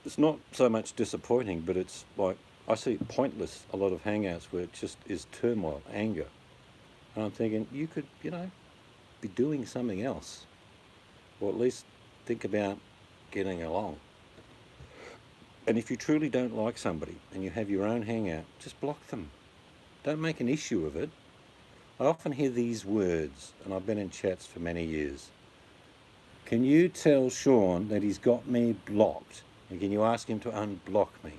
A: It's not so much disappointing, but it's like, I see pointless, a lot of hangouts where it just is turmoil, anger. And I'm thinking, you could, be doing something else. Or at least think about getting along. And if you truly don't like somebody and you have your own hangout, just block them. Don't make an issue of it. I often hear these words, and I've been in chats for many years. Can you tell Sean that he's got me blocked? And can you ask him to unblock me?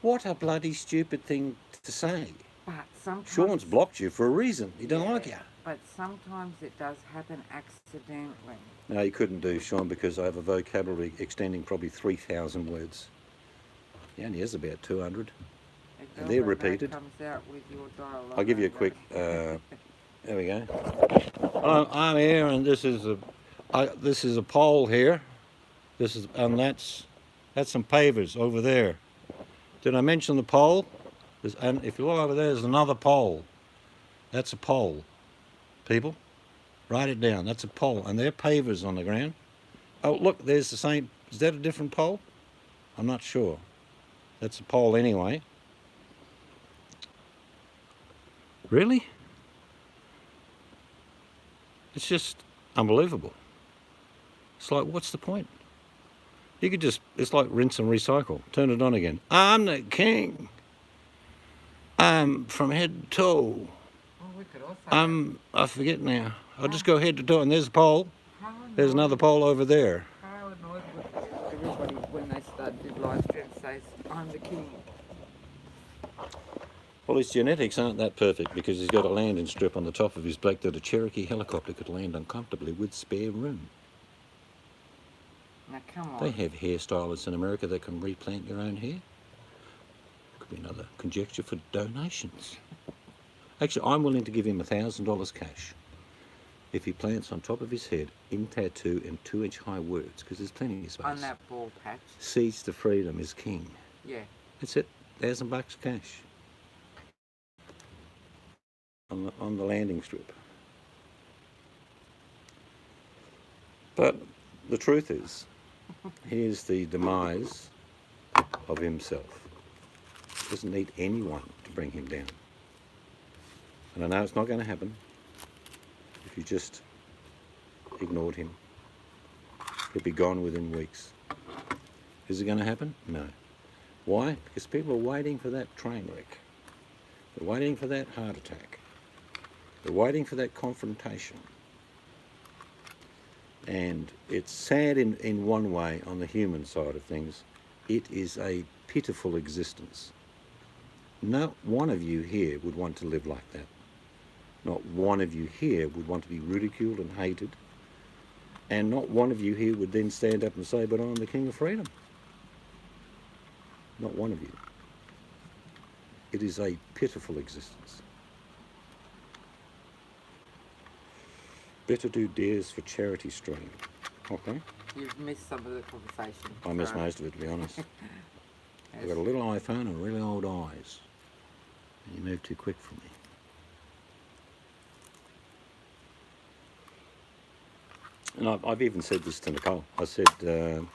A: What a bloody stupid thing to say.
B: But sometimes...
A: Sean's blocked you for a reason. He don't like you.
B: But sometimes it does happen accidentally.
A: No, you couldn't do, Sean, because I have a vocabulary extending probably 3,000 words. He only has about 200. And they're repeated.
B: Comes out with your dialogue.
A: I'll give you a quick, there we go. I'm here, and this is a pole here. And that's some pavers over there. Did I mention the pole? And if you look over there, there's another pole. That's a pole. People, write it down. That's a pole, and they're pavers on the ground. Oh, look, there's the same. Is that a different pole? I'm not sure. That's a pole anyway. Really? It's just unbelievable. It's like, what's the point? You could just, it's like rinse and recycle. Turn it on again. I'm the king. I'm from head to toe.
B: Oh, we could also.
A: I forget now. I'll just go head to toe, and there's a pole. There's another
B: annoying-
A: pole over there.
B: How annoyed would everybody when they start the live stream says, I'm the king.
A: Well, his genetics aren't that perfect because he's got a landing strip on the top of his back that a Cherokee helicopter could land uncomfortably with spare room.
B: Now come on.
A: They have hairstylists in America that can replant your own hair. Could be another conjecture for donations. Actually, I'm willing to give him $1,000 cash if he plants on top of his head in tattoo and 2-inch high words, because there's plenty of space.
B: On that ball patch.
A: Seeds to freedom is king.
B: Yeah.
A: That's it. $1,000 cash. On the landing strip. But the truth is, he is the demise of himself. He doesn't need anyone to bring him down. And I know it's not going to happen if you just ignored him. He'll be gone within weeks. Is it going to happen? No. Why? Because people are waiting for that train wreck. They're waiting for that heart attack. They're waiting for that confrontation. And it's sad in one way on the human side of things. It is a pitiful existence. Not one of you here would want to live like that. Not one of you here would want to be ridiculed and hated. And not one of you here would then stand up and say, but I'm the king of freedom. Not one of you. It is a pitiful existence. Better do dares for charity stream. Okay.
B: You've missed some of the conversation.
A: I missed most of it, to be honest. I've got a little iPhone and really old eyes. And you move too quick for me. And I've even said this to Nicole. I said,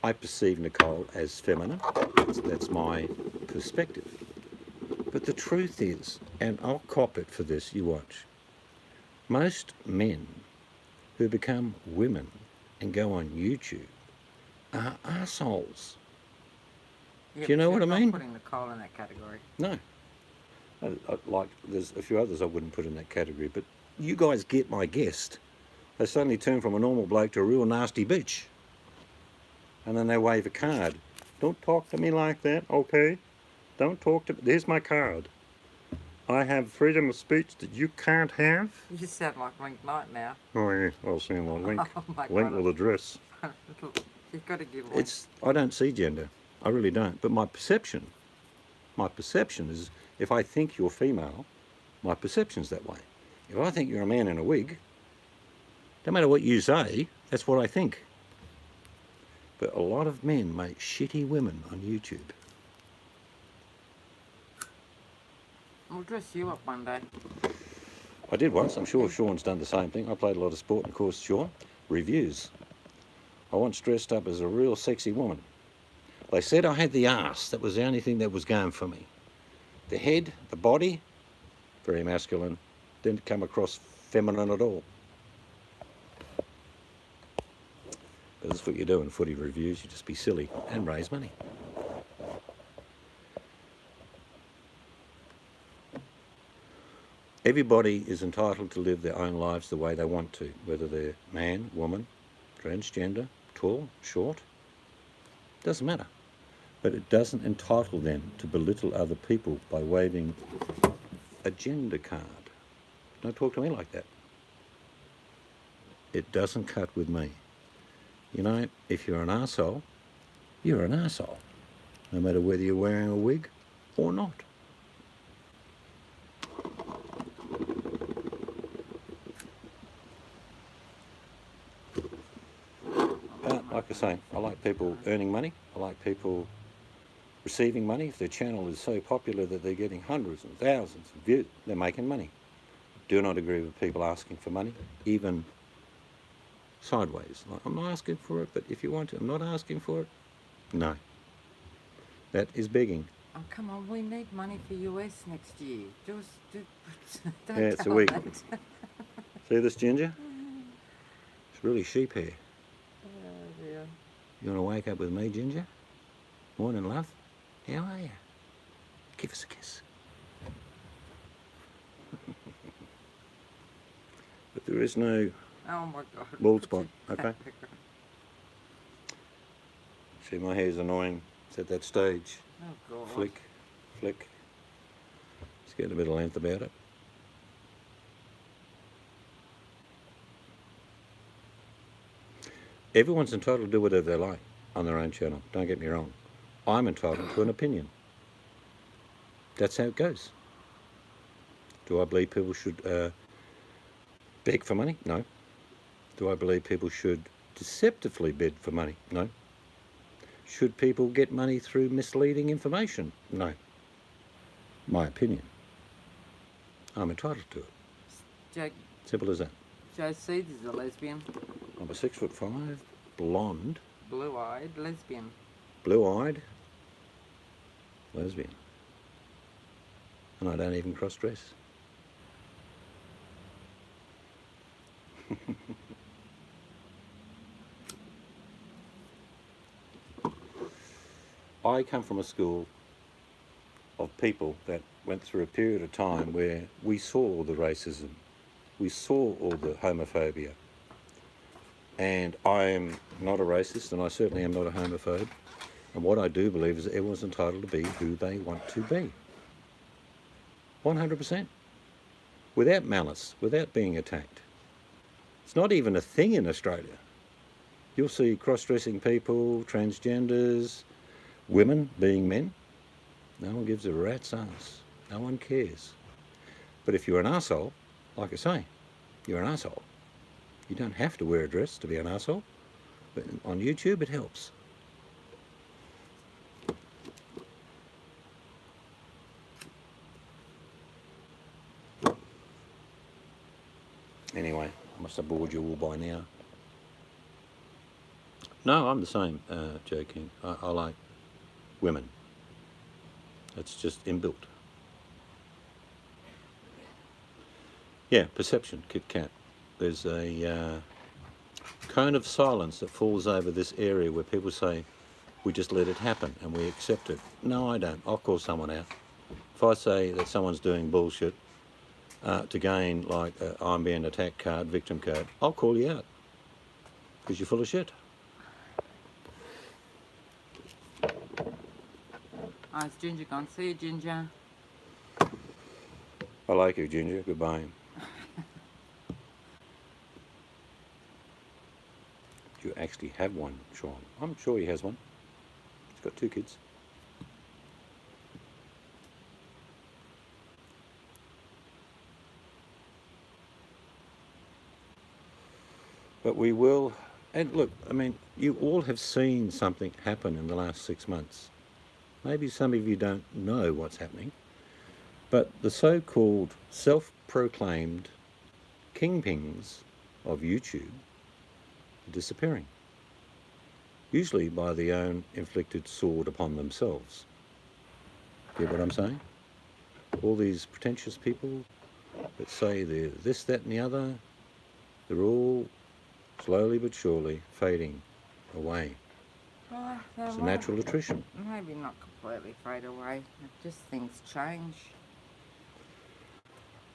A: I perceive Nicole as feminine. That's my perspective. But the truth is, and I'll cop it for this, you watch, most men who become women and go on YouTube are arseholes.
B: Yeah,
A: Do you know
B: but
A: what I
B: you're not
A: mean?
B: putting Nicole in that category.
A: No. Like, there's a few others I wouldn't put in that category, but you guys get my guest. They suddenly turn from a normal bloke to a real nasty bitch. And then they wave a card. Don't talk to me like that, okay? Don't talk to me. There's my card. I have freedom of speech that you can't have.
B: You just sound like Wink Knight now.
A: Oh yeah, I'll see my link.
B: Oh my
A: Link
B: God.
A: will address.
B: You've got to give Wink.
A: I don't see gender. I really don't. But my perception is if I think you're female, my perception's that way. If I think you're a man in a wig, no matter what you say, that's what I think. But a lot of men make shitty women on YouTube.
B: We'll dress you up one day.
A: I did once. I'm sure Sean's done the same thing. I played a lot of sport, and of course, Sean, reviews. I once dressed up as a real sexy woman. They said I had the arse. That was the only thing that was going for me. The head, the body, very masculine. Didn't come across feminine at all. But that's what you do in footy reviews. You just be silly and raise money. Everybody is entitled to live their own lives the way they want to, whether they're man, woman, transgender, tall, short. Doesn't matter. But it doesn't entitle them to belittle other people by waving a gender card. Don't talk to me like that. It doesn't cut with me. You know, if you're an arsehole, you're an arsehole, no matter whether you're wearing a wig or not. But like I say, I like people earning money. I like people receiving money. If their channel is so popular that they're getting hundreds and thousands of views, they're making money. Do not agree with people asking for money, even sideways. Like, I'm not asking for it, but if you want to, I'm not asking for it. No. That is begging.
B: Oh, come on, we need money for US next year. Don't
A: Yeah, it's a
B: tell
A: week.
B: that.
A: See this ginger? It's really sheep hair.
B: Oh, dear.
A: You want to wake up with me, Ginger? Morning, love. How are you? Give us a kiss. But there is no
B: Oh, my God.
A: bald spot, okay? See, my hair's annoying. It's at that stage.
B: Oh, God.
A: Flick, flick. It's getting a bit of length about it. Everyone's entitled to do whatever they like on their own channel. Don't get me wrong. I'm entitled to an opinion. That's how it goes. Do I believe people should beg for money? No. Do I believe people should deceptively bid for money? No. Should people get money through misleading information? No. My opinion. I'm entitled to it.
B: Joe,
A: Simple as that.
B: Joe Seeds is a lesbian.
A: I'm a 6'5", blonde,
B: Blue-eyed lesbian.
A: blue-eyed lesbian. And I don't even cross-dress. I come from a school of people that went through a period of time where we saw all the racism, we saw all the homophobia. And I am not a racist, and I certainly am not a homophobe. And what I do believe is that everyone's entitled to be who they want to be. 100%. Without malice, without being attacked. It's not even a thing in Australia. You'll see cross-dressing people, transgenders, women being men. No one gives a rat's ass. No one cares. But if you're an arsehole, like I say, you're an arsehole. You don't have to wear a dress to be an arsehole, but on YouTube it helps. Anyway, I must have bored you all by now. No, I'm the same, Joe King. I like women. It's just inbuilt. Yeah, perception, Kit Kat. There's a cone of silence that falls over this area where people say, we just let it happen and we accept it. No, I don't. I'll call someone out. If I say that someone's doing bullshit to gain, like, I'm being attacked card, victim card, I'll call you out because you're full of shit.
B: Oh, it's Ginger gone. See you, Ginger.
A: I like you, Ginger. Goodbye. Do you actually have one, Sean? I'm sure he has one. He's got 2 kids. But we will, and look, I mean, you all have seen something happen in the last 6 months. Maybe some of you don't know what's happening, but the so-called self-proclaimed kingpins of YouTube are disappearing, usually by the own inflicted sword upon themselves. Get what I'm saying? All these pretentious people that say they're this, that and the other, they're all slowly but surely fading away.
B: Oh,
A: It's a natural attrition.
B: Maybe not completely fade away. Just things change.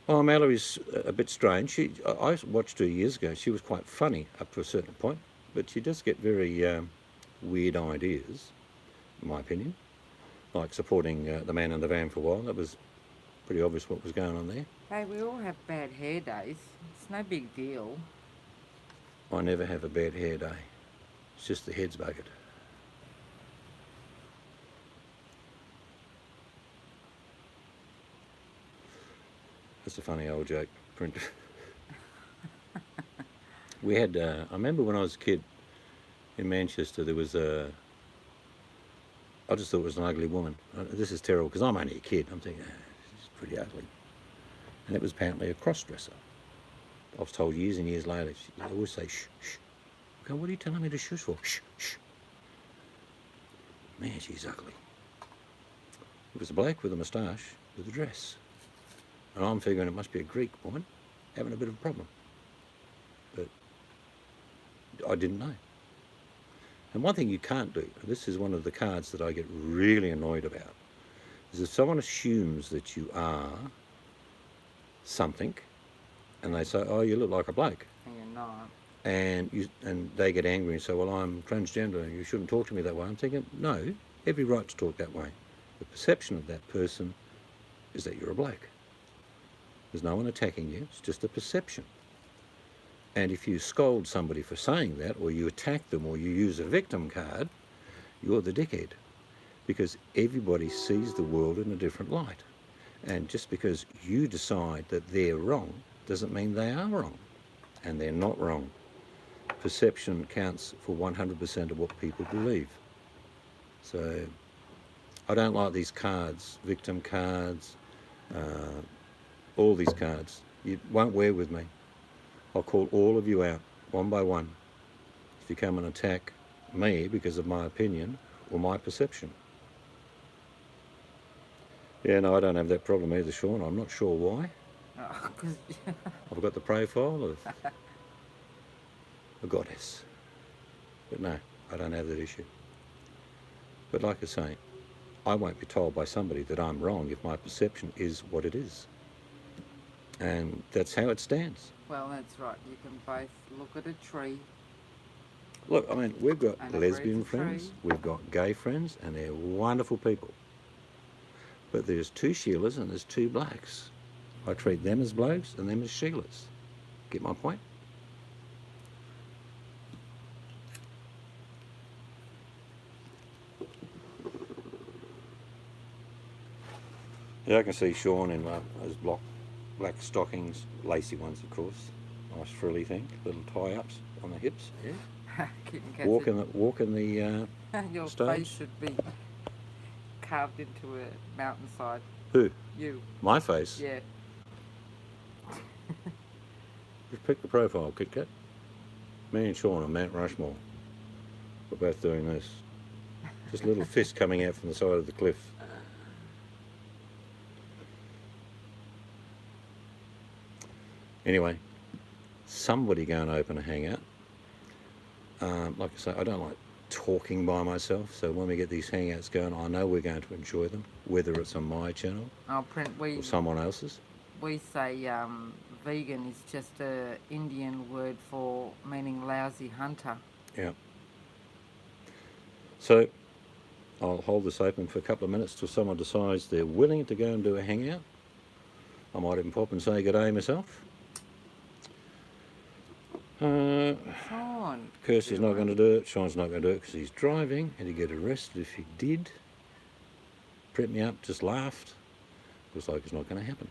A: Oh, Mallory's a bit strange. I watched her years ago. She was quite funny up to a certain point, but she does get very weird ideas, in my opinion, like supporting the man in the van for a while. That was pretty obvious what was going on there.
B: Hey, we all have bad hair days. It's no big deal.
A: I never have a bad hair day. It's just the head's buggered. That's a funny old joke. We had, I remember when I was a kid in Manchester, there was I just thought it was an ugly woman. This is terrible because I'm only a kid. I'm thinking, she's pretty ugly. And it was apparently a cross-dresser. I was told years and years later, they always say, shh, shh. I go, what are you telling me to shush for? Shh, shh. Man, she's ugly. It was a bloke with a moustache with a dress. And I'm figuring it must be a Greek woman having a bit of a problem. But I didn't know. And one thing you can't do, and this is one of the cards that I get really annoyed about, is if someone assumes that you are something, and they say, oh, you look like a bloke.
B: And you're not.
A: And they get angry and say, well, I'm transgender and you shouldn't talk to me that way. I'm thinking, no, every right to talk that way. The perception of that person is that you're a bloke. There's no one attacking you, it's just a perception. And if you scold somebody for saying that, or you attack them, or you use a victim card, you're the dickhead. Because everybody sees the world in a different light. And just because you decide that they're wrong, doesn't mean they are wrong. And they're not wrong. Perception counts for 100% of what people believe. So I don't like these cards, victim cards, all these cards. You won't wear with me. I'll call all of you out, one by one, if you come and attack me because of my opinion or my perception. Yeah, no, I don't have that problem either, Sean. I'm not sure why.
B: Oh, 'cause
A: I've got the profile of a goddess. But no, I don't have that issue. But like I say, I won't be told by somebody that I'm wrong if my perception is what it is. And that's how it stands.
B: well, that's right. You can both look at a tree.
A: Look, I mean, we've got
B: And it
A: lesbian
B: reads a
A: friends,
B: tree.
A: we've got gay friends, and they're wonderful people. But there's two Sheilas and there's two blokes. I treat them as blokes and them as Sheilas. Get my point? Yeah, I can see Sean in those black stockings, lacy ones, of course. Nice frilly thing, little tie-ups on the hips. Yeah.
B: Couldn't catch
A: Walking the
B: Your
A: stage.
B: face should be carved into a mountainside.
A: Who?
B: You.
A: My face.
B: Yeah.
A: Just pick the profile, Kit Kat. Me and Sean on Mount Rushmore. We're both doing this. Just a little fist coming out from the side of the cliff. Anyway, somebody go and open a hangout. Like I say, I don't like talking by myself, so when we get these hangouts going, I know we're going to enjoy them, whether it's on my channel or someone else's.
B: We say vegan is just a Indian word for meaning lousy hunter.
A: Yeah. So I'll hold this open for a couple of minutes till someone decides they're willing to go and do a hangout. I might even pop and say good day myself.
B: Sean.
A: Kirsty's not going to do it. Sean's not going to do it because he's driving, and he'd get arrested if he did. Prep me up, just laughed. Looks like it's not going to happen.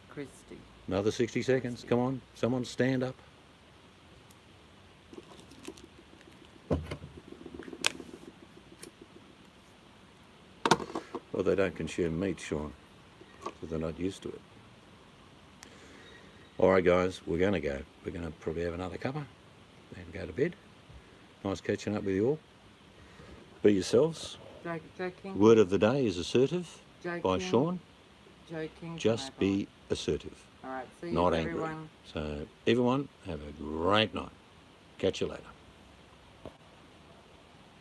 B: Christy.
A: Another 60 seconds. Come on, someone stand up. Well, they don't consume meat, Sean, so they're not used to it. All right, guys, we're going to go. We're going to probably have another cuppa and go to bed. Nice catching up with you all. Be yourselves.
B: Joking.
A: Word of the day is assertive by
B: Joking.
A: Sean.
B: Joking.
A: Just be assertive,
B: All right. See you,
A: not angry.
B: everyone.
A: So, everyone, have a great night. Catch you later.